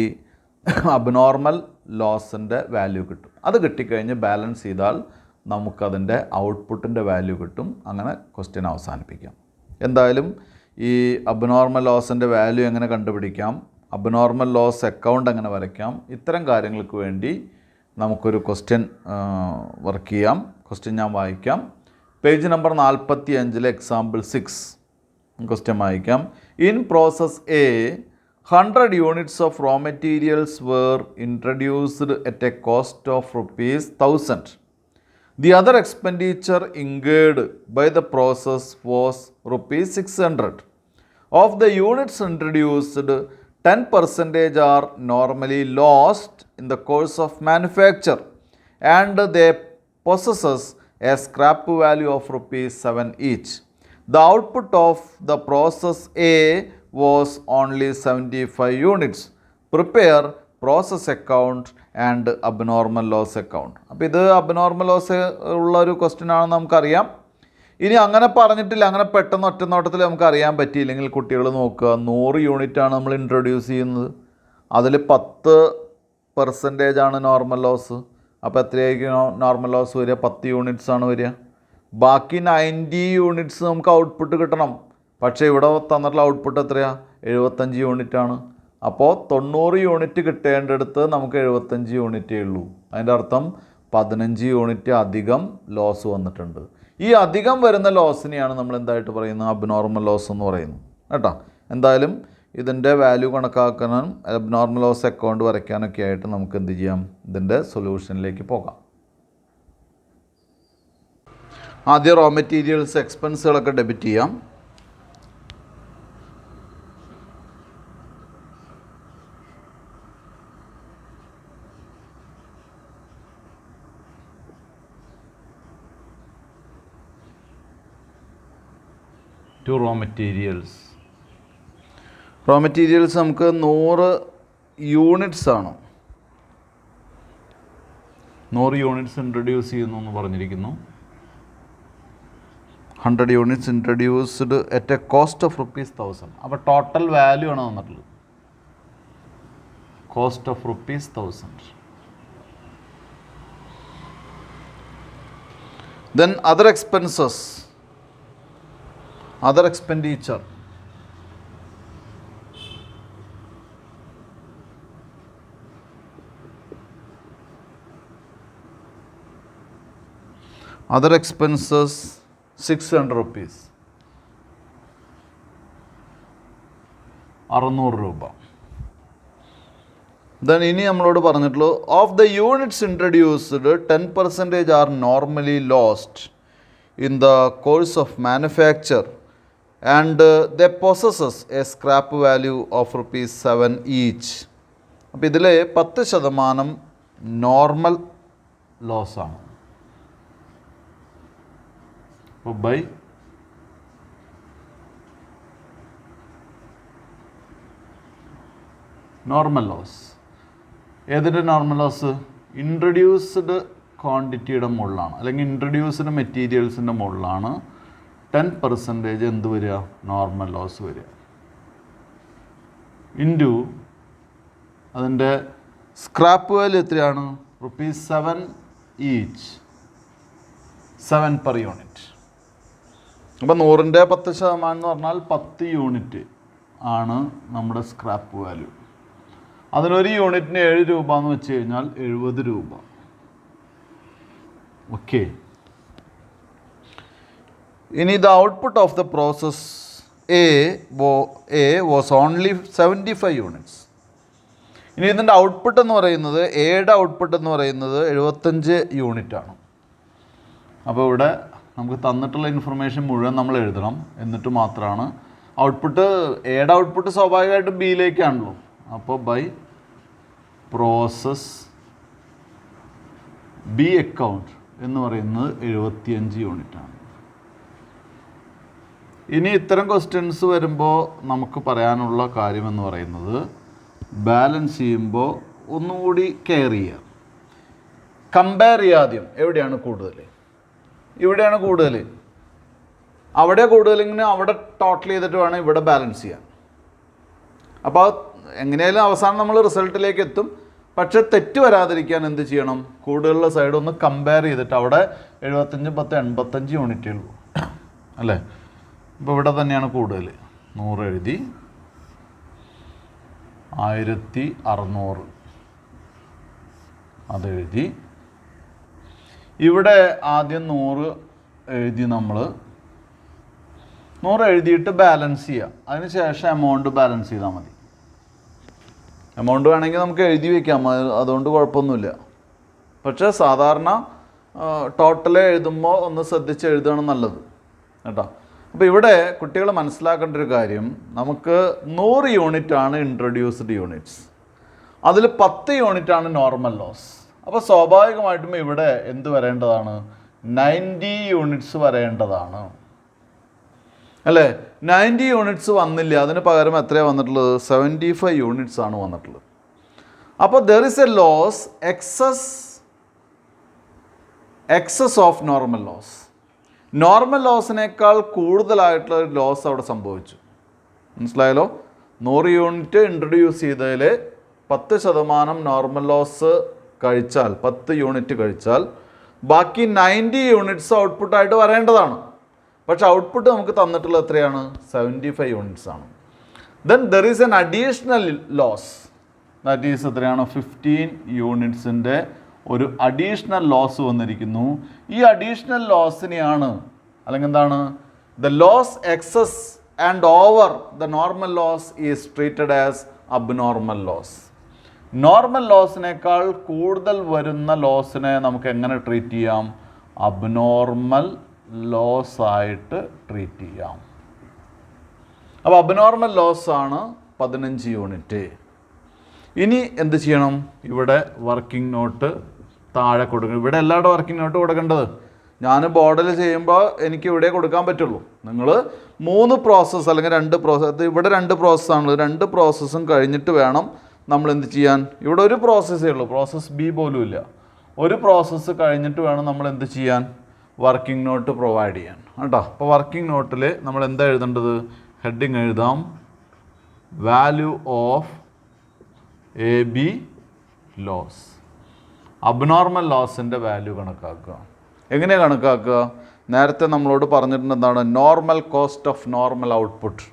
അബ്നോർമൽ ലോസിൻ്റെ വാല്യൂ കിട്ടും. അത് കിട്ടിക്കഴിഞ്ഞ് ബാലൻസ് ചെയ്താൽ നമുക്കതിൻ്റെ ഔട്ട്പുട്ടിൻ്റെ വാല്യൂ കിട്ടും. അങ്ങനെ ക്വസ്റ്റ്യൻ അവസാനിപ്പിക്കാം. എന്തായാലും ഈ അബ്നോർമൽ ലോസിൻ്റെ വാല്യൂ എങ്ങനെ കണ്ടുപിടിക്കാം, അബ്നോർമൽ ലോസ് അക്കൗണ്ട് എങ്ങനെ വരയ്ക്കാം, ഇത്തരം കാര്യങ്ങൾക്ക് വേണ്ടി നമുക്കൊരു ക്വസ്റ്റ്യൻ വർക്ക് ചെയ്യാം. ക്വസ്റ്റ്യൻ ഞാൻ വായിക്കാം. പേജ് നമ്പർ 45 എക്സാമ്പിൾ 6 ക്വസ്റ്റ്യൻ വായിക്കാം. In process A 100 units of raw materials were introduced at a cost of ₹1000. The other expenditure incurred by the process was ₹600. Of the units introduced, 10% are normally lost in the course of manufacture and they possess a scrap value of ₹7 each. The output of the process A was only 75 units. Prepare process account and abnormal loss account. അപ്പോൾ ഇത് abnormal loss ഉള്ള ഒരു question ആണെന്ന് നമുക്കറിയാം. ഇനി അങ്ങനെ പറഞ്ഞിട്ടില്ല, അങ്ങനെ പെട്ടെന്ന് ഒറ്റ നോട്ടത്തിൽ നമുക്ക് അറിയാൻ പറ്റിയില്ലെങ്കിൽ കുട്ടികൾ നോക്കുക. 100 യൂണിറ്റാണ് നമ്മൾ ഇൻട്രൊഡ്യൂസ് ചെയ്യുന്നത്, അതിൽ 10% ആണ് നോർമൽ ലോസ്. അപ്പോൾ എത്രയായിരിക്കും നോർമൽ ലോസ് വരിക? 10 യൂണിറ്റ്സ് ആണ് വരിക. ബാക്കി 90 യൂണിറ്റ്സ് നമുക്ക് ഔട്ട്പുട്ട് കിട്ടണം. പക്ഷേ ഇവിടെ തന്നിട്ടുള്ള ഔട്ട്പുട്ട് എത്രയാണ്? 75 യൂണിറ്റാണ്. അപ്പോൾ 90 യൂണിറ്റ് കിട്ടേണ്ടടുത്ത് നമുക്ക് 75 യൂണിറ്റേ ഉള്ളൂ. അതിൻ്റെ അർത്ഥം 15 യൂണിറ്റ് അധികം ലോസ് വന്നിട്ടുണ്ട്. ഈ അധികം വരുന്ന ലോസിനെയാണ് നമ്മൾ എന്തായിട്ട് പറയുന്നത്? അബ്നോർമൽ ലോസ് എന്ന് പറയുന്നു കേട്ടോ. എന്തായാലും ഇതിൻ്റെ വാല്യൂ കണക്കാക്കാനും അബ്നോർമൽ ലോസ് അക്കൗണ്ട് വരയ്ക്കാനൊക്കെ ആയിട്ട് നമുക്ക് എന്ത് ചെയ്യാം? ഇതിൻ്റെ സൊല്യൂഷനിലേക്ക് പോകാം. ആദ്യം റോ മെറ്റീരിയൽസ് എക്സ്പെൻസുകളൊക്കെ ഡെബിറ്റ് ചെയ്യാം. To raw materials. Raw materials നമുക്ക് 100 യൂണിറ്റ്സ് ആണ്. 100 യൂണിറ്റ്സ് ഇൻട്രൊഡ്യൂസ് ചെയ്യുന്നു എന്ന് പറഞ്ഞിരിക്കുന്നു. 100 units introduced at a cost of ₹1000. അപ്പോൾ ടോട്ടൽ വാല്യൂ ആണ് തന്നിട്ടുള്ളത്. Cost of ₹1000. Then other expenses, other expenditure. Other expenses ₹600. 600 രൂപ. Then ഇനി നമ്മളോട് പറഞ്ഞിട്ടുള്ളൂ of the units introduced 10% R normally lost in the course of manufacture and the possesses A scrap value of ₹7 each. അപ്പോൾ ഇതിൽ 10% normal ലോസാണ്. അപ്പോൾ by normal loss. ഏതിൻ്റെ normal loss? Introduced ക്വാണ്ടിറ്റിയുടെ മുകളിലാണ്, അല്ലെങ്കിൽ ഇൻട്രൊഡ്യൂസ്ഡ് മെറ്റീരിയൽസിൻ്റെ മുകളിലാണ് 10% എന്ത് വരിക? നോർമൽ ലോസ് വരിക. ഇൻറ്റു അതിൻ്റെ സ്ക്രാപ്പ് വാല്യൂ എത്രയാണ്? ₹7 ഈച്ച്, 7 പെർ യൂണിറ്റ്. അപ്പോൾ 100ൻ്റെ 10% എന്ന് പറഞ്ഞാൽ 10 യൂണിറ്റ് ആണ് നമ്മുടെ സ്ക്രാപ്പ് വാല്യൂ. അതിനൊരു യൂണിറ്റിന് 7 രൂപ എന്ന് വെച്ച് കഴിഞ്ഞാൽ 70 രൂപ. ഓക്കെ. ഇനി the output of the process A was only 75 units. ഇനി ഇതിൻ്റെ ഔട്ട്പുട്ട് എന്ന് പറയുന്നത്, എയുടെ ഔട്ട്പുട്ട് എന്ന് പറയുന്നത് 75 യൂണിറ്റാണ്. അപ്പോൾ ഇവിടെ നമുക്ക് തന്നിട്ടുള്ള ഇൻഫർമേഷൻ മുഴുവൻ നമ്മൾ എഴുതണം. എന്നിട്ട് മാത്രമാണ് ഔട്ട്പുട്ട്, എയുടെ ഔട്ട്പുട്ട് സ്വാഭാവികമായിട്ടും ബിയിലേക്കാണല്ലോ. അപ്പോൾ ബൈ പ്രോസസ് ബി അക്കൗണ്ട് എന്ന് പറയുന്നത് 75 യൂണിറ്റാണ്. ഇനി ഇത്തരം ക്വസ്റ്റ്യൻസ് വരുമ്പോൾ നമുക്ക് പറയാനുള്ള കാര്യമെന്ന് പറയുന്നത്, ബാലൻസ് ചെയ്യുമ്പോൾ ഒന്നുകൂടി കെയർ ചെയ്യുക. കമ്പയർ ചെയ്യാദ്യം എവിടെയാണ് കൂടുതൽ, ഇവിടെയാണ് കൂടുതൽ, അവിടെ കൂടുതലിങ്ങനെ അവിടെ ടോട്ടൽ ചെയ്തിട്ട് വേണം ഇവിടെ ബാലൻസ് ചെയ്യാൻ. അപ്പോൾ എങ്ങനെയായാലും അവസാനം നമ്മൾ റിസൾട്ടിലേക്ക് എത്തും. പക്ഷേ തെറ്റ് വരാതിരിക്കാൻ എന്ത് ചെയ്യണം? കൂടുതലുള്ള സൈഡ് ഒന്ന് കമ്പയർ ചെയ്തിട്ട്, അവിടെ 75 10 85 യൂണിറ്റേ ഉള്ളൂ അല്ലേ. ഇപ്പോൾ ഇവിടെ തന്നെയാണ് കൂടുതൽ. 100 എഴുതി, 1600 അതെഴുതി. ഇവിടെ ആദ്യം 100 എഴുതി, നമ്മൾ 100 എഴുതിയിട്ട് ബാലൻസ് ചെയ്യുക. അതിന് ശേഷം എമൗണ്ട് ബാലൻസ് ചെയ്താൽ മതി. എമൗണ്ട് വേണമെങ്കിൽ നമുക്ക് എഴുതി വയ്ക്കാം, അതുകൊണ്ട് കുഴപ്പമൊന്നുമില്ല. പക്ഷേ സാധാരണ ടോട്ടൽ എഴുതുമ്പോൾ ഒന്ന് ശ്രദ്ധിച്ച് എഴുതുകയാണ് നല്ലത് കേട്ടോ. അപ്പോൾ ഇവിടെ കുട്ടികൾ മനസ്സിലാക്കേണ്ട ഒരു കാര്യം, നമുക്ക് 100 യൂണിറ്റാണ് ഇൻട്രൊഡ്യൂസ്ഡ് യൂണിറ്റ്സ്, അതിൽ 10 യൂണിറ്റാണ് നോർമൽ ലോസ്. അപ്പോൾ സ്വാഭാവികമായിട്ടും ഇവിടെ എന്ത് വരേണ്ടതാണ്? 90 യൂണിറ്റ്സ് വരേണ്ടതാണ് അല്ലേ. 90 യൂണിറ്റ്സ് വന്നില്ല, അതിന് പകരം എത്രയാണ് വന്നിട്ടുള്ളത്? 75 യൂണിറ്റ്സ് ആണ് വന്നിട്ടുള്ളത്. അപ്പോൾ there is a loss excess of normal loss. Normal ലോസിനേക്കാൾ കൂടുതലായിട്ടുള്ള ഒരു ലോസ് അവിടെ സംഭവിച്ചു. മനസ്സിലായല്ലോ? 100 യൂണിറ്റ് ഇൻട്രൊഡ്യൂസ് ചെയ്തതിൽ 10% നോർമൽ ലോസ് കഴിച്ചാൽ, 10 യൂണിറ്റ് കഴിച്ചാൽ ബാക്കി 90 യൂണിറ്റ്സ് ഔട്ട്പുട്ടായിട്ട് വരേണ്ടതാണ്. പക്ഷേ ഔട്ട്പുട്ട് നമുക്ക് തന്നിട്ടുള്ളത് എത്രയാണ്? 75 യൂണിറ്റ്സ് ആണ്. Then there is an additional loss, that is എത്രയാണ്? 15 യൂണിറ്റ്സിൻ്റെ ഒരു അഡീഷണൽ ലോസ് വന്നിരിക്കുന്നു. ഈ അഡീഷണൽ ലോസിനെയാണ്, അല്ലെങ്കിൽ എന്താണ്, the loss excess and over the normal loss is treated as abnormal loss. Normal ലോസിനേക്കാൾ കൂടുതൽ വരുന്ന ലോസിനെ നമുക്ക് എങ്ങനെ ട്രീറ്റ് ചെയ്യാം? അബ്നോർമൽ ലോസ് ആയിട്ട് ട്രീറ്റ് ചെയ്യാം. അപ്പോൾ അബ്നോർമൽ ലോസ് ആണ് 15 യൂണിറ്റ്. ഇനി എന്ത് ചെയ്യണം? ഇവിടെ വർക്കിംഗ് നോട്ട് താഴെ കൊടുക്കണം. ഇവിടെ എല്ലാവരുടെ വർക്കിംഗ് നോട്ട് കൊടുക്കേണ്ടത് ഞാൻ ബോർഡിൽ ചെയ്യുമ്പോൾ എനിക്ക് ഇവിടെ കൊടുക്കാൻ പറ്റുള്ളൂ. നിങ്ങൾ 3 പ്രോസസ്സ് അല്ലെങ്കിൽ 2 പ്രോസസ്സ്, ഇവിടെ 2 പ്രോസസ്സാണുള്ളത്, 2 പ്രോസസ്സും കഴിഞ്ഞിട്ട് വേണം നമ്മൾ എന്ത് ചെയ്യാൻ. ഇവിടെ ഒരു പ്രോസസ്സേ ഉള്ളൂ, പ്രോസസ്സ് ബി പോലും ഇല്ല. ഒരു പ്രോസസ്സ് കഴിഞ്ഞിട്ട് വേണം നമ്മൾ എന്ത് ചെയ്യാൻ, വർക്കിംഗ് നോട്ട് പ്രൊവൈഡ് ചെയ്യാൻ കേട്ടോ. അപ്പോൾ വർക്കിംഗ് നോട്ടിൽ നമ്മൾ എന്താ എഴുതേണ്ടത്, ഹെഡിങ് എഴുതാം value of A B loss. Abnormal ലോസിൻ്റെ വാല്യൂ കണക്കാക്കുക. എങ്ങനെയാണ് കണക്കാക്കുക? നേരത്തെ നമ്മളോട് പറഞ്ഞിട്ടുണ്ട് എന്താണ്, normal cost of normal output.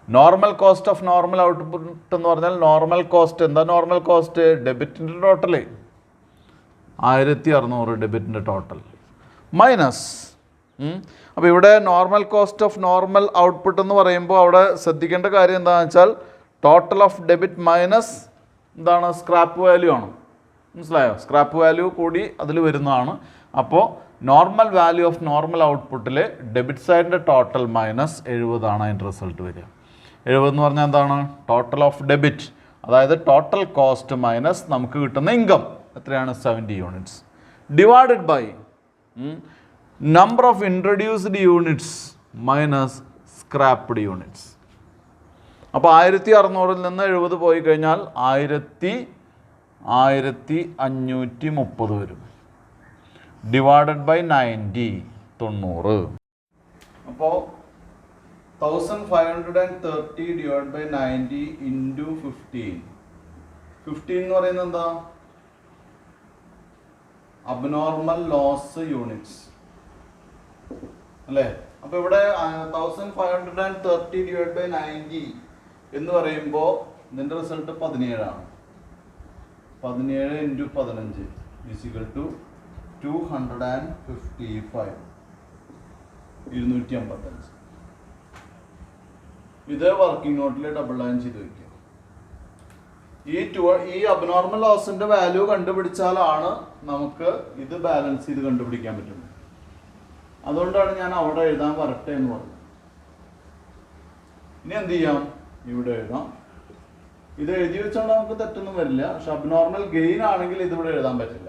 Normal cost of normal output എന്ന് പറഞ്ഞാൽ നോർമൽ കോസ്റ്റ് എന്താ, നോർമൽ കോസ്റ്റ് ഡെബിറ്റിൻ്റെ ടോട്ടൽ 1600 ഡെബിറ്റിൻ്റെ ടോട്ടൽ മൈനസ്. അപ്പോൾ ഇവിടെ normal cost of normal output എന്ന് പറയുമ്പോൾ അവിടെ ശ്രദ്ധിക്കേണ്ട കാര്യം എന്താണെന്ന് വെച്ചാൽ ടോട്ടൽ ഓഫ് ഡെബിറ്റ് മൈനസ് എന്താണ്, സ്ക്രാപ്പ് വാല്യൂ ആണ്. മനസ്സിലായോ? സ്ക്രാപ്പ് വാല്യൂ കൂടി അതിൽ വരുന്നതാണ്. അപ്പോൾ നോർമൽ വാല്യൂ ഓഫ് നോർമൽ ഔട്ട്പുട്ടിൽ ഡെബിറ്റ് സൈഡിൻ്റെ ടോട്ടൽ മൈനസ് 70 ആണ് അതിൻ്റെ റിസൾട്ട് വരിക. 70 എന്ന് പറഞ്ഞാൽ എന്താണ്, ടോട്ടൽ ഓഫ് ഡെബിറ്റ്, അതായത് ടോട്ടൽ കോസ്റ്റ് മൈനസ് നമുക്ക് കിട്ടുന്ന ഇൻകം എത്രയാണ്, 70 units divided by number of introduced units minus scrapped units. അപ്പോൾ 1600 നിന്ന് 70 പോയി കഴിഞ്ഞാൽ 1530 വരും, ഡിവൈഡഡ് ബൈ 90 90. അപ്പോൾ 1530 ഡിവൈഡ് ബൈ 90 ഇൻറ്റു 15 എന്ന് പറയുന്നത് എന്താ, അബ്നോർമൽ ലോസ് യൂണിറ്റ്സ് അല്ലേ. അപ്പോൾ ഇവിടെ 1530 ഡിവൈഡ് ബൈ 90 എന്ന് പറയുമ്പോൾ ഇതിൻ്റെ റിസൾട്ട് 17 ആണ്. 17 ഇൻറ്റു 15 ഈക്വൽ ടു 255 255. ഇത് വർക്കിംഗ് നോട്ടിൽ ഡബിൾ ലൈൻ ചെയ്ത് വയ്ക്കുക. ഈ അബ്നോർമൽ ലോസിന്റെ വാല്യൂ കണ്ടുപിടിച്ചാലാണ് നമുക്ക് ഇത് ബാലൻസ് ചെയ്ത് കണ്ടുപിടിക്കാൻ പറ്റുന്നത്. അതുകൊണ്ടാണ് ഞാൻ അവിടെ എഴുതാൻ വരട്ടെ എന്ന് പറഞ്ഞത്. ഇനി എന്ത് ചെയ്യാം, ഇവിടെ എഴുതാം. ഇത് എഴുതി വെച്ചോണ്ട് നമുക്ക് തെറ്റൊന്നും വരില്ല. പക്ഷെ അബ്നോർമൽ ഗെയിൻ ആണെങ്കിൽ ഇതിവിടെ എഴുതാൻ പറ്റില്ല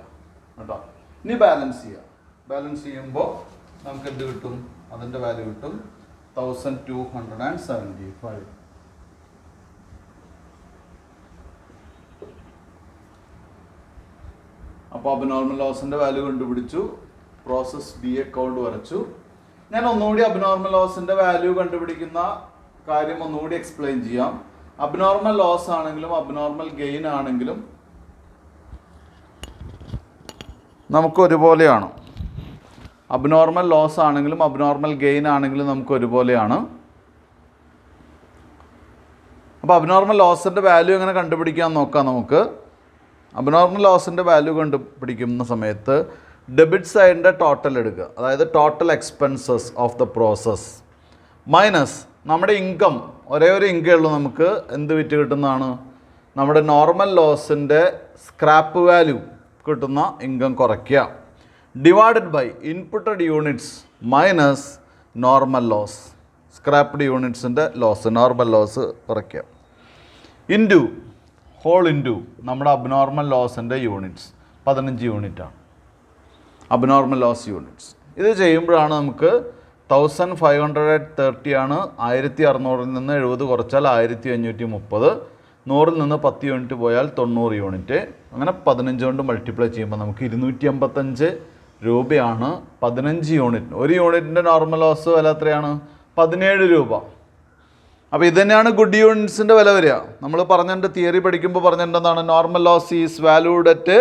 കേട്ടോ. ഇനി ബാലൻസ് ചെയ്യാം. ബാലൻസ് ചെയ്യുമ്പോൾ നമുക്ക് എന്ത് കിട്ടും, അതിൻ്റെ വാല്യൂ കിട്ടും 1275. അപ്പോൾ അബ്നോർമൽ ലോസിൻ്റെ വാല്യൂ കണ്ടുപിടിച്ചു, പ്രോസസ് ബി അക്കൗണ്ട് വരച്ചു. ഞാൻ ഒന്നുകൂടി അബ്നോർമൽ ലോസിൻ്റെ വാല്യൂ കണ്ടുപിടിക്കുന്ന കാര്യം ഒന്നുകൂടി എക്സ്പ്ലെയിൻ ചെയ്യാം. അബ്നോർമൽ ലോസ് ആണെങ്കിലും അബ്നോർമൽ ഗെയിൻ ആണെങ്കിലും നമുക്ക് ഒരുപോലെയാണ്. അബ്നോർമൽ ലോസ് ആണെങ്കിലും അബ്നോർമൽ ഗെയിൻ ആണെങ്കിലും നമുക്ക് ഒരുപോലെയാണ്. അപ്പോൾ അബ്നോർമൽ ലോസിൻ്റെ വാല്യൂ എങ്ങനെ കണ്ടുപിടിക്കാൻ നോക്കാം നമുക്ക്. അബ്നോർമൽ ലോസിൻ്റെ വാല്യൂ കണ്ടുപിടിക്കുന്ന സമയത്ത് ഡെബിറ്റ് സൈഡിൻ്റെ ടോട്ടൽ എടുക്കുക, അതായത് total expenses of the process minus നമ്മുടെ ഇൻകം. ഒരേ ഒരു ഇൻകം ഉള്ളൂ നമുക്ക്, എന്ത് വിറ്റ് കിട്ടുന്നതാണ്, നമ്മുടെ നോർമൽ ലോസിൻ്റെ സ്ക്രാപ്പ് വാല്യൂ കിട്ടുന്ന ഇൻകം കുറയ്ക്കുക, divided by inputted units minus normal loss, scrapped യൂണിറ്റ്സിൻ്റെ ലോസ്, നോർമൽ ലോസ് കുറയ്ക്കുക, ഇൻറ്റു ഹോൾ ഇൻറ്റു നമ്മുടെ അബ്നോർമൽ ലോസിൻ്റെ യൂണിറ്റ്സ് 15 യൂണിറ്റാണ് അബ്നോർമൽ ലോസ് യൂണിറ്റ്സ്. ഇത് ചെയ്യുമ്പോഴാണ് നമുക്ക് 1530 ആണ്. 1600 നിന്ന് 70 കുറച്ചാൽ 1530, 100 നിന്ന് 10 യൂണിറ്റ് പോയാൽ 90 യൂണിറ്റ്. അങ്ങനെ 15 കൊണ്ട് മൾട്ടിപ്ലൈ ചെയ്യുമ്പോൾ നമുക്ക് 255 രൂപയാണ് 15 യൂണിറ്റ്. ഒരു യൂണിറ്റിൻ്റെ നോർമൽ ലോസ് വില എത്രയാണ്, 17 രൂപ. അപ്പോൾ ഇത് തന്നെയാണ് ഗുഡ് യൂണിറ്റ്സിൻ്റെ വില വരിക. നമ്മൾ പറഞ്ഞിട്ടുണ്ട്, തിയറി പഠിക്കുമ്പോൾ പറഞ്ഞിട്ടുണ്ട് എന്താണ്, normal loss is valued at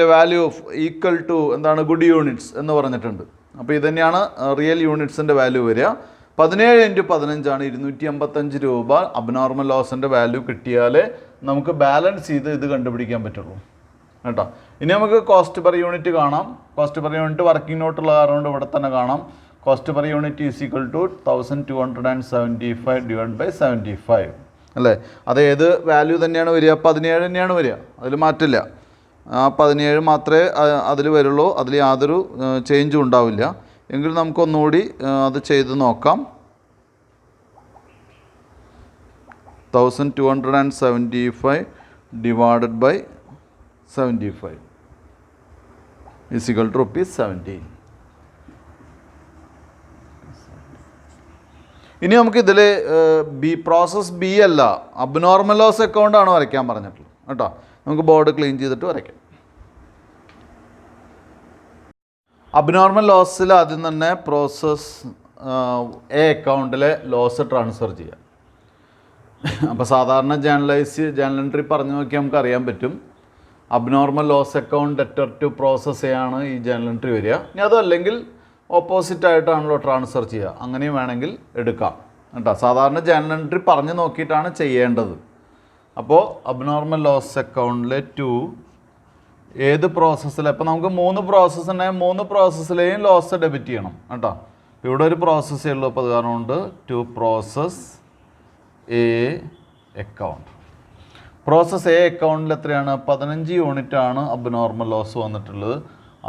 a value of equal to എന്താണ്, ഗുഡ് യൂണിറ്റ്സ് എന്ന് പറഞ്ഞിട്ടുണ്ട്. അപ്പോൾ ഇത് തന്നെയാണ് റിയൽ യൂണിറ്റ്സിൻ്റെ വാല്യൂ വരിക. 17 ഇൻറ്റു 15 ആണ് 255 രൂപ. അബ്നോർമൽ ലോസിൻ്റെ വാല്യൂ കിട്ടിയാൽ നമുക്ക് ബാലൻസ് ചെയ്ത് ഇത് കണ്ടുപിടിക്കാൻ പറ്റുള്ളൂ കേട്ടോ. ഇനി നമുക്ക് കോസ്റ്റ് പെർ യൂണിറ്റ് കാണാം. കോസ്റ്റ് പെർ യൂണിറ്റ് വർക്കിംഗ് നോട്ടുള്ള കാരണം ഇവിടെ തന്നെ കാണാം. Cost per unit is equal to 1275 divide by 75 അല്ലേ. അത് ഏത് വാല്യൂ തന്നെയാണ് വരിക, 17 തന്നെയാണ് വരിക, അതിൽ മാറ്റില്ല. ആ 17 മാത്രമേ അതിൽ വരുള്ളൂ, അതിൽ യാതൊരു ചേഞ്ചും ഉണ്ടാവില്ല. എങ്കിൽ നമുക്കൊന്നുകൂടി അത് ചെയ്ത് നോക്കാം. 1275 divided by 75 is equal to ₹17. ഇനി നമുക്കിതിൽ പ്രോസസ് ബി അല്ല, അബ്നോർമൽ ലോസ് അക്കൗണ്ടാണ് വരയ്ക്കാൻ പറഞ്ഞിട്ടുള്ളത് കേട്ടോ. നമുക്ക് ബോർഡ് ക്ലീൻ ചെയ്തിട്ട് വരയ്ക്കാം. അബ്നോർമൽ ലോസിൽ ആദ്യം തന്നെ പ്രോസസ് എ അക്കൗണ്ടിലെ ലോസ് ട്രാൻസ്ഫർ ചെയ്യാം. അപ്പോൾ സാധാരണ ജേണൽ എൻട്രി പറഞ്ഞു നോക്കിയാൽ നമുക്ക് അറിയാൻ പറ്റും. Abnormal loss account debtor to process A ആണ് ഈ ജേണൽ എൻട്രി വരിക. ഇനി അതല്ലെങ്കിൽ ഓപ്പോസിറ്റ് ആയിട്ടാണല്ലോ ട്രാൻസ്ഫർ ചെയ്യുക, അങ്ങനെയും വേണമെങ്കിൽ എടുക്കാം കേട്ടോ. സാധാരണ ജേണൽ എൻട്രി പറഞ്ഞു നോക്കിയിട്ടാണ് ചെയ്യേണ്ടത്. അപ്പോൾ അബ്നോർമൽ ലോസ് അക്കൗണ്ടിലെ ടു ഏത് പ്രോസസ്സിൽ, ഇപ്പോൾ നമുക്ക് 3 പ്രോസസ്സ് ഉണ്ടെങ്കിൽ 3 പ്രോസസ്സിലെയും ലോസ് ഡെബിറ്റ് ചെയ്യണം കേട്ടോ. ഇവിടെ ഒരു പ്രോസസ്സേ ഉള്ളൂ, അപ്പോൾ അത് കാരണം കൊണ്ട് to process A account. Process A അക്കൗണ്ടിൽ എത്രയാണ്? 15 യൂണിറ്റാണ് അബ്നോർമൽ ലോസ് വന്നിട്ടുള്ളത്.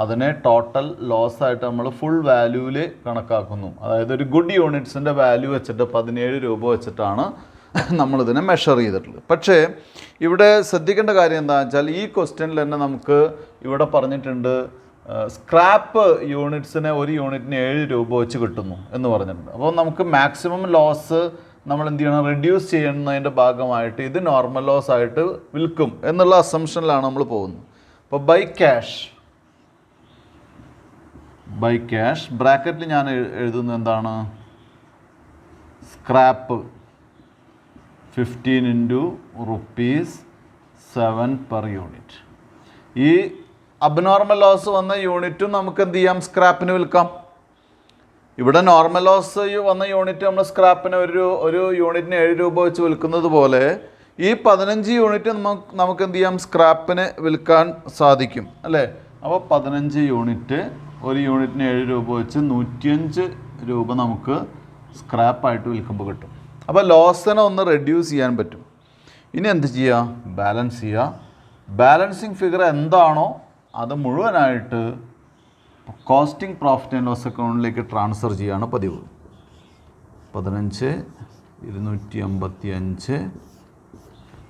അതിനെ ടോട്ടൽ ലോസായിട്ട് നമ്മൾ ഫുൾ വാല്യൂവിൽ കണക്കാക്കുന്നു. അതായത് ഒരു ഗുഡ് യൂണിറ്റ്സിൻ്റെ വാല്യൂ വെച്ചിട്ട് 17 രൂപ വെച്ചിട്ടാണ് നമ്മളിതിനെ മെഷർ ചെയ്തിട്ടുള്ളത്. പക്ഷേ ഇവിടെ ശ്രദ്ധിക്കേണ്ട കാര്യം എന്താണെന്ന് വെച്ചാൽ ഈ ക്വസ്റ്റ്യനിൽ തന്നെ നമുക്ക് ഇവിടെ പറഞ്ഞിട്ടുണ്ട് സ്ക്രാപ്പ് യൂണിറ്റ്സിനെ ഒരു യൂണിറ്റിന് 7 രൂപ വെച്ച് കിട്ടുന്നു എന്ന് പറഞ്ഞിട്ടുണ്ട്. അപ്പോൾ നമുക്ക് മാക്സിമം ലോസ് നമ്മൾ എന്ത് ചെയ്യണം? റെഡ്യൂസ് ചെയ്യുന്നതിൻ്റെ ഭാഗമായിട്ട് ഇത് നോർമൽ ലോസ് ആയിട്ട് വിൽക്കും എന്നുള്ള അസംഷനിലാണ് നമ്മൾ പോകുന്നത്. അപ്പോൾ ബൈ ക്യാഷ് ബ്രാക്കറ്റിൽ ഞാൻ എഴുതുന്നത് എന്താണ്? Scrap 15 × ₹7 per unit. ഈ അബ്നോർമൽ ലോസ് വന്ന യൂണിറ്റും നമുക്ക് എന്ത് ചെയ്യാം? സ്ക്രാപ്പിന് വിൽക്കാം. ഇവിടെ നോർമൽ ലോസ് വന്ന യൂണിറ്റ് നമ്മൾ സ്ക്രാപ്പിന് ഒരു യൂണിറ്റിന് 7 രൂപ വെച്ച് വിൽക്കുന്നത് പോലെ ഈ 15 യൂണിറ്റ് നമുക്ക് എന്ത് ചെയ്യാം? സ്ക്രാപ്പിന് വിൽക്കാൻ സാധിക്കും അല്ലേ? അപ്പോൾ 15 യൂണിറ്റ് ഒരു യൂണിറ്റിന് 7 രൂപ വെച്ച് 105 രൂപ നമുക്ക് സ്ക്രാപ്പായിട്ട് വിൽക്കുമ്പോൾ കിട്ടും. അപ്പോൾ ലോസിനെ ഒന്ന് റെഡ്യൂസ് ചെയ്യാൻ പറ്റും. ഇനി എന്ത് ചെയ്യുക? ബാലൻസ് ചെയ്യുക. ബാലൻസിങ് ഫിഗർ എന്താണോ അത് മുഴുവനായിട്ട് കോസ്റ്റിംഗ് പ്രോഫിറ്റ് ആൻഡ് ലോസ് അക്കൗണ്ടിലേക്ക് ട്രാൻസ്ഫർ ചെയ്യുകയാണ് പതിവ്. 15 255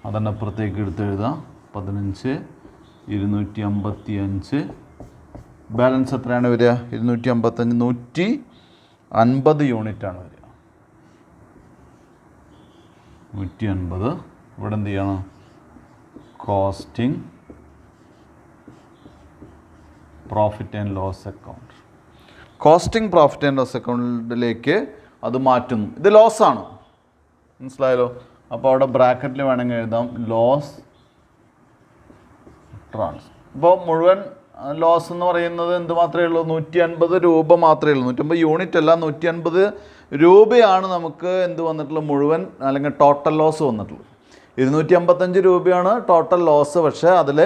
അതിനപ്പുറത്തേക്ക് എടുത്തെഴുതാം. 15 255 ബാലൻസ് എത്രയാണ് വരിക? 255 150 യൂണിറ്റാണ് വരിക. 150. ഇവിടെ എന്ത് ചെയ്യണം? Costing profit and loss account. Costing profit and loss അക്കൗണ്ടിലേക്ക് അത് മാറ്റുന്നു. ഇത് ലോസാണ്, മനസ്സിലായല്ലോ. അപ്പോൾ അവിടെ ബ്രാക്കറ്റിൽ വേണമെങ്കിൽ എഴുതാം ലോസ് ട്രാൻസ്. ഇപ്പോൾ മുഴുവൻ ലോസ് എന്ന് പറയുന്നത് എന്ത് മാത്രമേ ഉള്ളൂ? 150 രൂപ മാത്രമേ ഉള്ളൂ. 150 യൂണിറ്റ് അല്ല, 150 രൂപയാണ് നമുക്ക് എന്ത് വന്നിട്ടുള്ളത്? മുഴുവൻ അല്ലെങ്കിൽ ടോട്ടൽ ലോസ് വന്നിട്ടുള്ളത്. 255 രൂപയാണ് ടോട്ടൽ ലോസ്. പക്ഷേ അതിൽ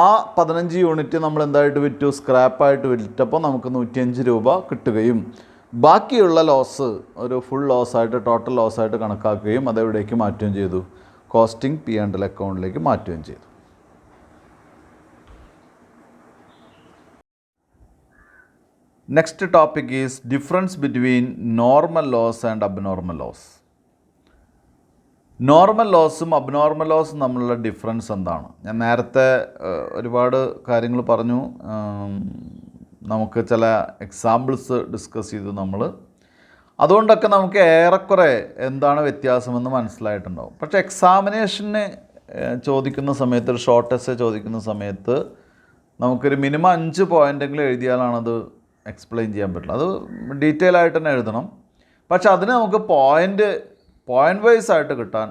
ആ 15 യൂണിറ്റ് നമ്മൾ എന്തായിട്ട് വിറ്റു? സ്ക്രാപ്പായിട്ട് വിറ്റപ്പോൾ നമുക്ക് 105 രൂപ കിട്ടുകയും ബാക്കിയുള്ള ലോസ് ഒരു ഫുൾ ലോസായിട്ട് ടോട്ടൽ ലോസായിട്ട് കണക്കാക്കുകയും അതെവിടേക്ക് മാറ്റുകയും ചെയ്തു? കോസ്റ്റിംഗ് P&L അക്കൗണ്ടിലേക്ക് മാറ്റുകയും ചെയ്തു. Next topic is difference between normal loss and abnormal loss. Normal ലോസും അബ്നോർമൽ ലോസും തമ്മിലുള്ള ഡിഫറൻസ് എന്താണ്? ഞാൻ നേരത്തെ ഒരുപാട് കാര്യങ്ങൾ പറഞ്ഞു. നമുക്ക് ചില എക്സാമ്പിൾസ് ഡിസ്കസ് ചെയ്തു നമ്മൾ. അതുകൊണ്ടൊക്കെ നമുക്ക് ഏറെക്കുറെ എന്താണ് വ്യത്യാസമെന്ന് മനസ്സിലായിട്ടുണ്ടാവും. പക്ഷേ എക്സാമിനേഷന് ചോദിക്കുന്ന സമയത്ത്, ഒരു ഷോർട്ട് എസ്സേ ചോദിക്കുന്ന സമയത്ത് നമുക്കൊരു മിനിമം 5 പോയിൻ്റെങ്കിലും എഴുതിയാലാണത് എക്സ്പ്ലെയിൻ ചെയ്യാൻ പറ്റില്ല. അത് ഡീറ്റെയിൽ ആയിട്ട് തന്നെ എഴുതണം. പക്ഷെ അതിന് നമുക്ക് പോയിൻ്റ് വൈസ് ആയിട്ട് കിട്ടാൻ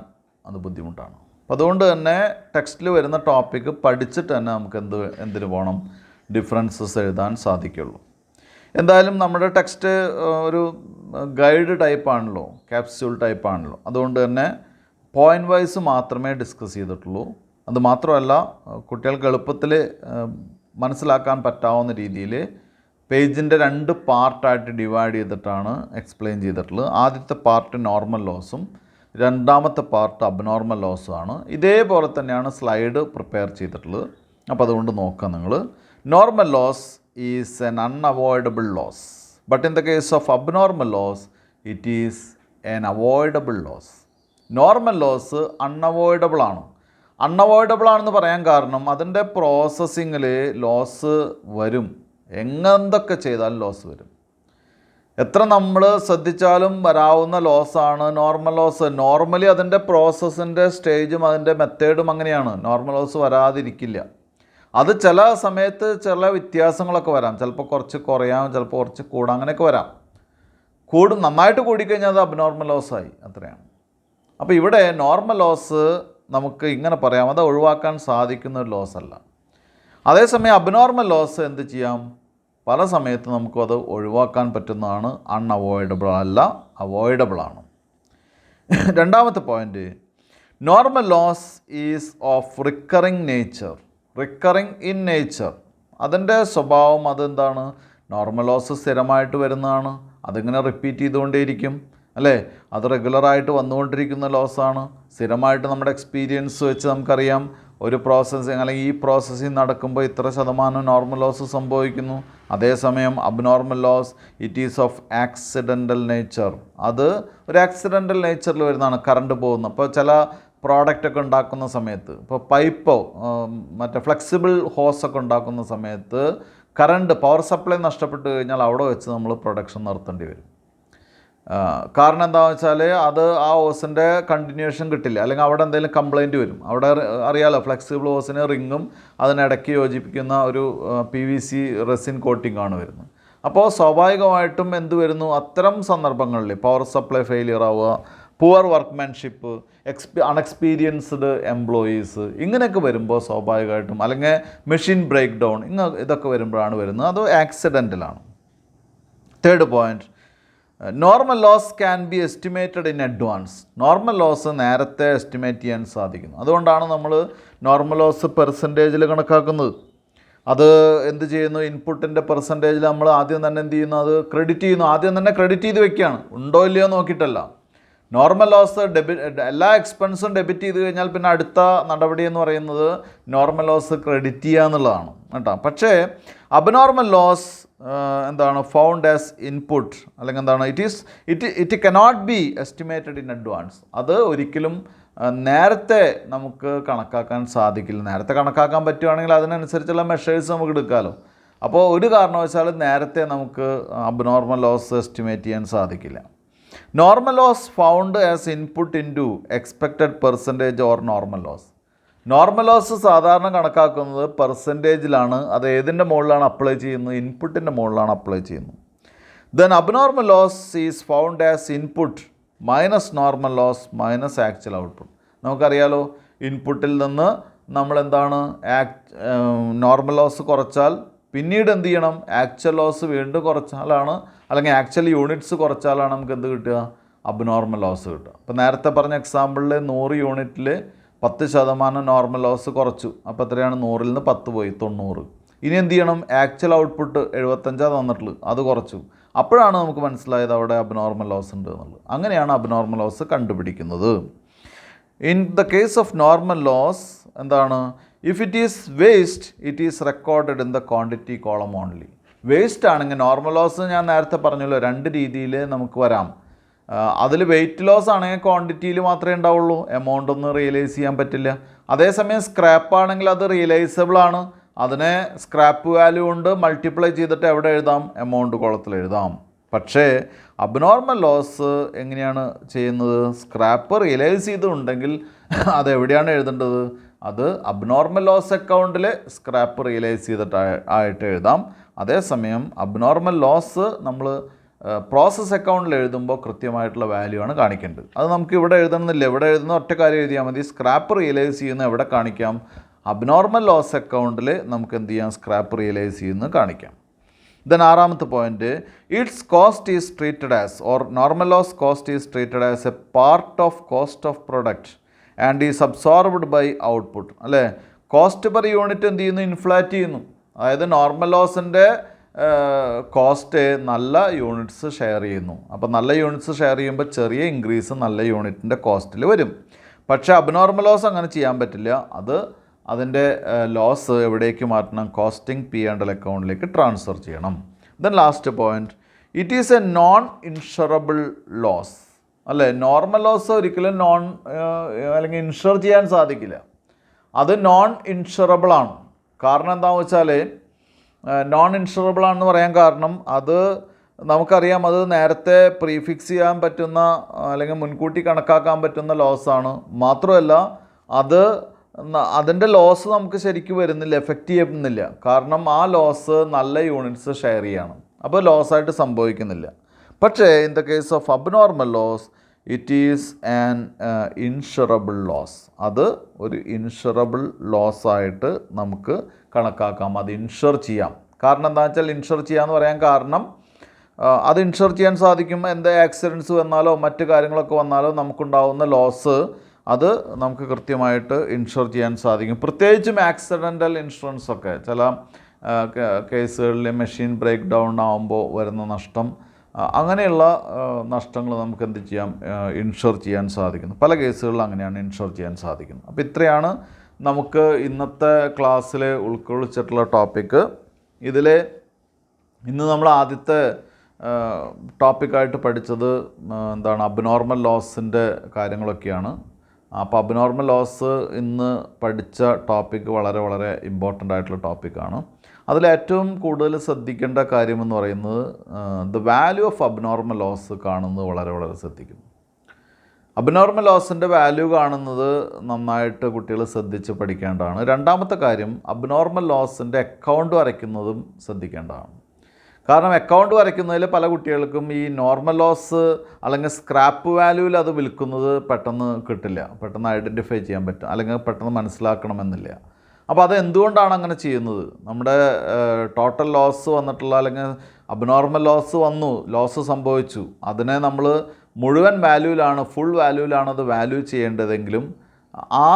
അത് ബുദ്ധിമുട്ടാണ്. അപ്പോൾ അതുകൊണ്ട് തന്നെ ടെക്സ്റ്റിൽ വരുന്ന ടോപ്പിക്ക് പഠിച്ചിട്ട് തന്നെ നമുക്ക് എന്തിനു പോകണം? ഡിഫറൻസസ് എഴുതാൻ സാധിക്കുള്ളൂ. എന്തായാലും നമ്മുടെ ടെക്സ്റ്റ് ഒരു ഗൈഡ് ടൈപ്പാണല്ലോ, ക്യാപ്സ്യൂൾ ടൈപ്പാണല്ലോ. അതുകൊണ്ട് തന്നെ പോയിൻ്റ് വൈസ് മാത്രമേ ഡിസ്കസ് ചെയ്തിട്ടുള്ളൂ. അത് മാത്രമല്ല, കുട്ടികൾക്ക് എളുപ്പത്തിൽ മനസ്സിലാക്കാൻ പറ്റാവുന്ന രീതിയിൽ പേജിൻ്റെ 2 പാർട്ടായിട്ട് ഡിവൈഡ് ചെയ്തിട്ടാണ് എക്സ്പ്ലെയിൻ ചെയ്തിട്ടുള്ളത്. ആദ്യത്തെ പാർട്ട് നോർമൽ ലോസും രണ്ടാമത്തെ പാർട്ട് അബ്നോർമൽ ലോസും ആണ്. ഇതേപോലെ തന്നെയാണ് സ്ലൈഡ് പ്രിപ്പയർ ചെയ്തിട്ടുള്ളത്. അപ്പോൾ അതുകൊണ്ട് നോക്കാം നിങ്ങൾ. Normal loss is an unavoidable loss, but in the case of abnormal loss it is an avoidable loss. Normal loss unavoidable ആണ്. അൺഅവോയ്ഡബിൾ ആണെന്ന് പറയാൻ കാരണം അതിൻ്റെ പ്രോസസ്സിങ്ങിൽ ലോസ് വരും. എന്തൊക്കെ ചെയ്താലും ലോസ് വരും. എത്ര നമ്മൾ ശ്രദ്ധിച്ചാലും വരാവുന്ന ലോസാണ് നോർമൽ ലോസ്. നോർമലി അതിൻ്റെ പ്രോസസ്സിൻ്റെ സ്റ്റേജും അതിൻ്റെ മെത്തേഡും അങ്ങനെയാണ്. നോർമൽ ലോസ് വരാതിരിക്കില്ല. അത് ചില സമയത്ത് ചില വ്യത്യാസങ്ങളൊക്കെ വരാം. ചിലപ്പോൾ കുറച്ച് കുറയാം, ചിലപ്പോൾ കുറച്ച് കൂടാം, അങ്ങനെയൊക്കെ വരാം. നന്നായിട്ട് കൂടിക്കഴിഞ്ഞാൽ അത് അബ്നോർമൽ ലോസായി, അത്രയാണ്. അപ്പോൾ ഇവിടെ നോർമൽ ലോസ് നമുക്ക് ഇങ്ങനെ പറയാം, അത് ഒഴിവാക്കാൻ സാധിക്കുന്ന ഒരു ലോസ് അല്ല. അതേസമയം അബ്നോർമൽ ലോസ് എന്ത് ചെയ്യാം? പല സമയത്ത് നമുക്കത് ഒഴിവാക്കാൻ പറ്റുന്നതാണ്. അൺഅവോയ്ഡബിൾ അല്ല, അവോയ്ഡബിൾ ആണ്. രണ്ടാമത്തെ point, normal loss is of recurring nature. Recurring in nature, അതിൻ്റെ സ്വഭാവം അതെന്താണ്? നോർമൽ ലോസ് സ്ഥിരമായിട്ട് വരുന്നതാണ്. അതിങ്ങനെ റിപ്പീറ്റ് ചെയ്തുകൊണ്ടേയിരിക്കും, അല്ലേ? അത് റെഗുലറായിട്ട് വന്നുകൊണ്ടിരിക്കുന്ന ലോസാണ്. സ്ഥിരമായിട്ട് നമ്മുടെ എക്സ്പീരിയൻസ് വെച്ച് നമുക്കറിയാം ഒരു പ്രോസസ്സിങ് അല്ലെങ്കിൽ ഈ പ്രോസസ്സിങ് നടക്കുമ്പോൾ ഇത്ര ശതമാനം നോർമൽ ലോസ് സംഭവിക്കുന്നു. അതേസമയം abnormal loss it is of accidental nature. അത് ഒരു ആക്സിഡൻ്റൽ നേച്ചറിൽ വരുന്നതാണ്. കറണ്ട് പോകുന്നു. അപ്പോൾ ചില പ്രോഡക്റ്റൊക്കെ ഉണ്ടാക്കുന്ന സമയത്ത്, ഇപ്പോൾ പൈപ്പോ മറ്റേ ഫ്ലെക്സിബിൾ ഹോസൊക്കെ ഉണ്ടാക്കുന്ന സമയത്ത് കറണ്ട് പവർ സപ്ലൈ നഷ്ടപ്പെട്ട് കഴിഞ്ഞാൽ അവിടെ വെച്ച് നമ്മൾ പ്രൊഡക്ഷൻ നിർത്തേണ്ടി വരും. കാരണം എന്താണെന്ന് വെച്ചാൽ അത് ആ ഹോസിൻ്റെ കണ്ടിന്യൂഷൻ കിട്ടില്ല, അല്ലെങ്കിൽ അവിടെ എന്തെങ്കിലും കംപ്ലൈൻറ്റ് വരും. അവിടെ അറിയാലോ, ഫ്ലെക്സിബിൾ ഹോസിന് റിങ്ങും അതിനിടയ്ക്ക് യോജിപ്പിക്കുന്ന ഒരു PVC റെസിൻ കോട്ടിങ്ങാണ് വരുന്നത്. അപ്പോൾ സ്വാഭാവികമായിട്ടും എന്ത് വരുന്നു? അത്തരം സന്ദർഭങ്ങളിൽ പവർ സപ്ലൈ ഫെയിലിയർ ആവുക, പുവർ വർക്ക്മാൻഷിപ്പ്, അൺഎക്സ്പീരിയൻസ്ഡ് എംപ്ലോയീസ്, ഇങ്ങനെയൊക്കെ വരുമ്പോൾ സ്വാഭാവികമായിട്ടും, അല്ലെങ്കിൽ മെഷീൻ ബ്രേക്ക് ഡൗൺ, ഇതൊക്കെ വരുമ്പോഴാണ് വരുന്നത്. അത് ആക്സിഡൻ്റലാണ്. Third point, normal loss can be estimated in advance. Normal loss നേരത്തെ എസ്റ്റിമേറ്റ് ചെയ്യാൻ സാധിക്കുന്നു. അതുകൊണ്ടാണ് നമ്മൾ നോർമൽ ലോസ് പെർസെൻറ്റേജിൽ കണക്കാക്കുന്നത്. അത് എന്ത് ചെയ്യുന്നു? ഇൻപുട്ടിൻ്റെ പെർസെൻറ്റേജിൽ നമ്മൾ ആദ്യം തന്നെ എന്ത് ചെയ്യുന്നു? അത് ക്രെഡിറ്റ് ചെയ്യുന്നു. ആദ്യം തന്നെ ക്രെഡിറ്റ് ചെയ്ത് വെക്കുകയാണ്, ഉണ്ടോ ഇല്ലയോ നോക്കിയിട്ടല്ല. നോർമൽ ലോസ് എല്ലാ എക്സ്പെൻസും ഡെബിറ്റ് ചെയ്ത് കഴിഞ്ഞാൽ പിന്നെ അടുത്ത നടപടി എന്ന് പറയുന്നത് നോർമൽ ലോസ് ക്രെഡിറ്റ് ചെയ്യുക എന്നുള്ളതാണ് കേട്ടോ. പക്ഷേ അബ്നോർമൽ ലോസ് എന്താണ്? ഫൗണ്ട് ആസ് ഇൻപുട്ട്, അല്ലെങ്കിൽ എന്താണ്? It cannot be estimated in advance. അത് ഒരിക്കലും നേരത്തെ നമുക്ക് കണക്കാക്കാൻ സാധിക്കില്ല. നേരത്തെ കണക്കാക്കാൻ പറ്റുകയാണെങ്കിൽ അതിനനുസരിച്ചുള്ള മെഷേഴ്സ് നമുക്ക് എടുക്കാമല്ലോ. അപ്പോൾ ഒരു കാരണവശാലും നേരത്തെ നമുക്ക് അബ്നോർമൽ ലോസ് എസ്റ്റിമേറ്റ് ചെയ്യാൻ സാധിക്കില്ല. Normal loss found as input into expected percentage or normal loss. Normal loss സാധാരണ കണക്കാക്കുന്നത് പെർസെൻറ്റേജിലാണ്. അത് ഏതിൻ്റെ മുകളിലാണ് അപ്ലൈ ചെയ്യുന്നത്? ഇൻപുട്ടിൻ്റെ മുകളിലാണ് അപ്ലൈ ചെയ്യുന്നത്. Then abnormal loss is found as input minus normal loss minus actual output. നമുക്കറിയാലോ, ഇൻപുട്ടിൽ നിന്ന് നമ്മളെന്താണ് നോർമൽ ലോസ് കുറച്ചാൽ പിന്നീട് എന്ത് ചെയ്യണം? ആക്ച്വൽ ലോസ് വീണ്ടും കുറച്ചാലാണ്, അല്ലെങ്കിൽ ആക്ച്വൽ യൂണിറ്റ്സ് കുറച്ചാലാണ് നമുക്ക് എന്ത് കിട്ടുക? അബ്നോർമൽ ലോസ് കിട്ടുക. അപ്പോൾ നേരത്തെ പറഞ്ഞ എക്സാമ്പിളിൽ 100 യൂണിറ്റിൽ 10% നോർമൽ ലോസ് കുറച്ചു. അപ്പോൾ എത്രയാണ്? 100ൽ നിന്ന് 10 പോയി, 90. ഇനി എന്ത് ചെയ്യണം? ആക്ച്വൽ ഔട്ട്പുട്ട് 75 തന്നിട്ടുള്ളൂ, അത് കുറച്ചു. അപ്പോഴാണ് നമുക്ക് മനസ്സിലായത് അവിടെ അബ്നോർമൽ ലോസ് ഉണ്ട് എന്നുള്ളത്. അങ്ങനെയാണ് അബ്നോർമൽ ലോസ് കണ്ടുപിടിക്കുന്നത്. In the case of normal loss എന്താണ്? If it is waste it is recorded in the quantity column only. Waste ആണെങ്കിൽ നോർമൽ ലോസ് ഞാൻ നേരത്തെ പറഞ്ഞല്ലോ, 2 രീതിയിൽ നമുക്ക് വരാം. അതിൽ വെയിറ്റ് ലോസ് ആണെങ്കിൽ ക്വാണ്ടിറ്റിയിൽ മാത്രമേ ഉണ്ടാവുള്ളൂ, എമൗണ്ട് ഒന്നും റിയലൈസ് ചെയ്യാൻ പറ്റില്ല. അതേസമയം സ്ക്രാപ്പ് ആണെങ്കിൽ അത് റിയലൈസബിൾ ആണ്. അതിനെ സ്ക്രാപ്പ് വാല്യൂ കൊണ്ട് മൾട്ടിപ്ലൈ ചെയ്തിട്ട് എവിടെ എഴുതാം? എമൗണ്ട് കോളത്തിൽ എഴുതാം. പക്ഷേ അബ്നോർമൽ ലോസ് എങ്ങനെയാണ് ചെയ്യുന്നത്? സ്ക്രാപ്പ് റിയലൈസ് ചെയ്തിട്ടുണ്ടെങ്കിൽ അതെവിടെയാണ് എഴുതേണ്ടത്? അത് അബ്നോർമൽ ലോസ് അക്കൗണ്ടിൽ സ്ക്രാപ്പ് റിയലൈസ് ചെയ്തിട്ടായിട്ട് എഴുതാം. അതേസമയം അബ്നോർമൽ ലോസ് നമ്മൾ പ്രോസസ് അക്കൗണ്ടിൽ എഴുതുമ്പോൾ കൃത്യമായിട്ടുള്ള വാല്യൂ ആണ് കാണിക്കേണ്ടത്. അത് നമുക്ക് ഇവിടെ എഴുതണമെന്നില്ല. ഇവിടെ എഴുതുന്ന ഒറ്റ കാര്യം എഴുതിയാൽ മതി. സ്ക്രാപ്പ് റിയലൈസ് ചെയ്യുന്ന എവിടെ കാണിക്കാം? അബ്നോർമൽ ലോസ് അക്കൗണ്ടിൽ നമുക്ക് എന്ത് ചെയ്യാം? സ്ക്രാപ്പ് റിയലൈസ് ചെയ്യുന്നത് കാണിക്കാം. ദെൻ 6ാമത്തെ point, its cost is treated as, or normal loss cost is treated as a part of cost of product and is absorbed by output. അല്ലേ? കോസ്റ്റ് പെർ യൂണിറ്റ് എന്ത് ചെയ്യുന്നു? ഇൻഫ്ലാറ്റ് ചെയ്യുന്നു. അതായത് normal ലോസിൻ്റെ cost നല്ല units share ചെയ്യുന്നു. അപ്പോൾ നല്ല യൂണിറ്റ്സ് ഷെയർ ചെയ്യുമ്പോൾ ചെറിയ ഇൻക്രീസ് നല്ല യൂണിറ്റിൻ്റെ കോസ്റ്റിൽ വരും. പക്ഷേ അബ്നോർമൽ ലോസ് അങ്ങനെ ചെയ്യാൻ പറ്റില്ല. അതിൻ്റെ ലോസ് എവിടേക്ക് മാറ്റണം? കോസ്റ്റിംഗ് P&L അക്കൗണ്ടിലേക്ക് ട്രാൻസ്ഫർ ചെയ്യണം. Then last point, it is a non insurable loss. അല്ലേ? നോർമൽ ലോസ് ഒരിക്കലും അല്ലെങ്കിൽ ഇൻഷുർ ചെയ്യാൻ സാധിക്കില്ല. അത് നോൺ ഇൻഷുറബിൾ ആണ്. കാരണം എന്താണെന്ന് വെച്ചാൽ നോൺ ഇൻഷുറബിൾ ആണെന്ന് പറയാൻ കാരണം അത് നമുക്കറിയാം, അത് നേരത്തെ പ്രീഫിക്സ് ചെയ്യാൻ പറ്റുന്ന അല്ലെങ്കിൽ മുൻകൂട്ടി കണക്കാക്കാൻ പറ്റുന്ന ലോസാണ്. മാത്രമല്ല അതിൻ്റെ ലോസ് നമുക്ക് ശരിക്കും വരുന്നില്ല, എഫക്റ്റ് ചെയ്യുന്നില്ല. കാരണം ആ ലോസ് നല്ല യൂണിറ്റ്സ് ഷെയർ ചെയ്യണം, അപ്പോൾ ലോസായിട്ട് സംഭവിക്കുന്നില്ല. പക്ഷേ in the case of abnormal loss it is an insurable loss. അത് ഒരു ഇൻഷുറബിൾ ലോസായിട്ട് നമുക്ക് കണക്കാക്കാം, അത് ഇൻഷുർ ചെയ്യാം. കാരണം എന്താണെന്ന് വെച്ചാൽ ഇൻഷുർ ചെയ്യാമെന്ന് പറയാൻ കാരണം അത് ഇൻഷുർ ചെയ്യാൻ സാധിക്കും. എന്ത് ആക്സിഡൻസ് വന്നാലോ മറ്റു കാര്യങ്ങളൊക്കെ വന്നാലോ നമുക്കുണ്ടാവുന്ന ലോസ് അത് നമുക്ക് കൃത്യമായിട്ട് ഇൻഷുർ ചെയ്യാൻ സാധിക്കും. പ്രത്യേകിച്ചും ആക്സിഡൻ്റൽ ഇൻഷുറൻസ് ഒക്കെ ചില കേസുകളിൽ മെഷീൻ ബ്രേക്ക് ഡൗൺ ആകുമ്പോൾ വരുന്ന നഷ്ടം, അങ്ങനെയുള്ള നഷ്ടങ്ങൾ നമുക്ക് എന്ത് ചെയ്യാം, ഇൻഷുർ ചെയ്യാൻ സാധിക്കുന്നു. പല കേസുകളിലും അങ്ങനെയാണ് ഇൻഷുർ ചെയ്യാൻ സാധിക്കുന്നത്. അപ്പോൾ ഇത്രയാണ് നമുക്ക് ഇന്നത്തെ ക്ലാസ്സിൽ ഉൾക്കൊള്ളിച്ചിട്ടുള്ള ടോപ്പിക്ക്. ഇതിൽ ഇന്ന് നമ്മൾ ആദ്യത്തെ ടോപ്പിക്കായിട്ട് പഠിച്ചത് എന്താണ്, അബ്നോർമൽ ലോസിൻ്റെ കാര്യങ്ങളൊക്കെയാണ്. അപ്പോൾ അബ്നോർമൽ ലോസ് ഇന്ന് പഠിച്ച ടോപ്പിക്ക് വളരെ വളരെ ഇമ്പോർട്ടൻ്റ് ആയിട്ടുള്ള ടോപ്പിക്കാണ്. അതിലേറ്റവും കൂടുതൽ ശ്രദ്ധിക്കേണ്ട കാര്യമെന്ന് പറയുന്നത് the value of abnormal loss കാണുന്നത് വളരെ വളരെ ശ്രദ്ധിക്കുന്നു. അബ്നോർമൽ ലോസിൻ്റെ വാല്യൂ കാണുന്നത് നന്നായിട്ട് കുട്ടികൾ ശ്രദ്ധിച്ച് പഠിക്കേണ്ടതാണ്. രണ്ടാമത്തെ കാര്യം, അബ്നോർമൽ ലോസിൻ്റെ അക്കൗണ്ട് വരയ്ക്കുന്നതും ശ്രദ്ധിക്കേണ്ടതാണ്. കാരണം അക്കൗണ്ട് വരയ്ക്കുന്നതിൽ പല കുട്ടികൾക്കും ഈ നോർമൽ ലോസ് അല്ലെങ്കിൽ സ്ക്രാപ്പ് വാല്യൂവിൽ അത് വിൽക്കുന്നത് പെട്ടെന്ന് കിട്ടില്ല, പെട്ടെന്ന് ഐഡൻറ്റിഫൈ ചെയ്യാൻ പറ്റും, അല്ലെങ്കിൽ പെട്ടെന്ന് മനസ്സിലാക്കണമെന്നില്ല. അപ്പോൾ അത് എന്തുകൊണ്ടാണ് അങ്ങനെ ചെയ്യുന്നത്? നമ്മുടെ ടോട്ടൽ ലോസ് വന്നിട്ടുള്ള അല്ലെങ്കിൽ അബ്നോർമൽ ലോസ് വന്നു, ലോസ് സംഭവിച്ചു, അതിനെ നമ്മൾ മുഴുവൻ വാല്യൂവിലാണ്, ഫുൾ വാല്യൂവിലാണ് അത് വാല്യൂ ചെയ്യേണ്ടതെങ്കിലും ആ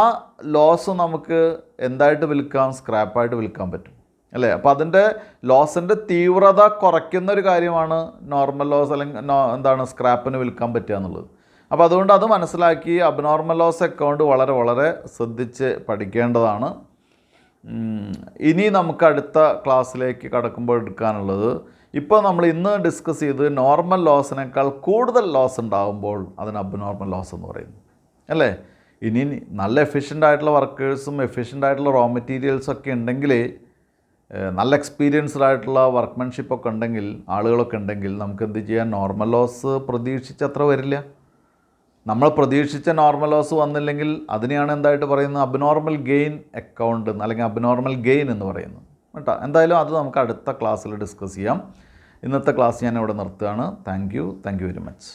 ലോസ് നമുക്ക് എന്തായിട്ട് വിൽക്കാം, സ്ക്രാപ്പായിട്ട് വിൽക്കാൻ പറ്റും അല്ലേ? അപ്പോൾ അതിൻ്റെ ലോസിൻ്റെ തീവ്രത കുറയ്ക്കുന്നൊരു കാര്യമാണ് നോർമൽ ലോസ് അല്ലെങ്കിൽ എന്താണ് സ്ക്രാപ്പിന് വിൽക്കാൻ പറ്റുക എന്നുള്ളത്. അപ്പോൾ അതുകൊണ്ട് അത് മനസ്സിലാക്കി അബ്നോർമൽ ലോസ് അക്കൗണ്ട് വളരെ വളരെ ശ്രദ്ധിച്ച് പഠിക്കേണ്ടതാണ്. ഇനി നമുക്ക് അടുത്ത ക്ലാസ്സിലേക്ക് കടക്കുമ്പോൾ എടുക്കാനുള്ളത്, ഇപ്പോൾ നമ്മൾ ഇന്ന് ഡിസ്കസ് ചെയ്ത് നോർമൽ ലോസിനേക്കാൾ കൂടുതൽ ലോസ് ഉണ്ടാകുമ്പോൾ അതിന് അബ്നോർമൽ ലോസ് എന്ന് പറയുന്നു അല്ലേ? ഇനി നല്ല എഫിഷ്യൻ്റ് ആയിട്ടുള്ള വർക്കേഴ്സും എഫിഷ്യൻ്റ് ആയിട്ടുള്ള റോ മെറ്റീരിയൽസൊക്കെ ഉണ്ടെങ്കിൽ, നല്ല എക്സ്പീരിയൻസ്ഡ് ആയിട്ടുള്ള വർക്ക്മാൻഷിപ്പൊക്കെ ഉണ്ടെങ്കിൽ, ആളുകളൊക്കെ ഉണ്ടെങ്കിൽ നമുക്ക് എന്ത് ചെയ്യാൻ, നോർമൽ ലോസ് പ്രതീക്ഷിച്ചത്ര വരില്ല. നമ്മൾ പ്രതീക്ഷിച്ച നോർമൽ ലോസ് വന്നില്ലെങ്കിൽ അതിനെയാണ് എന്തായിട്ട് പറയുന്നത്, അബ്നോർമൽ ഗെയിൻ അക്കൗണ്ട് അല്ലെങ്കിൽ അബ്നോർമൽ ഗെയിൻ എന്ന് പറയുന്നത് കേട്ടോ. എന്തായാലും അത് നമുക്ക് അടുത്ത ക്ലാസ്സിൽ ഡിസ്കസ് ചെയ്യാം. ഇന്നത്തെ ക്ലാസ് ഞാൻ ഇവിടെ നിർത്തുകയാണ്. Thank you very much.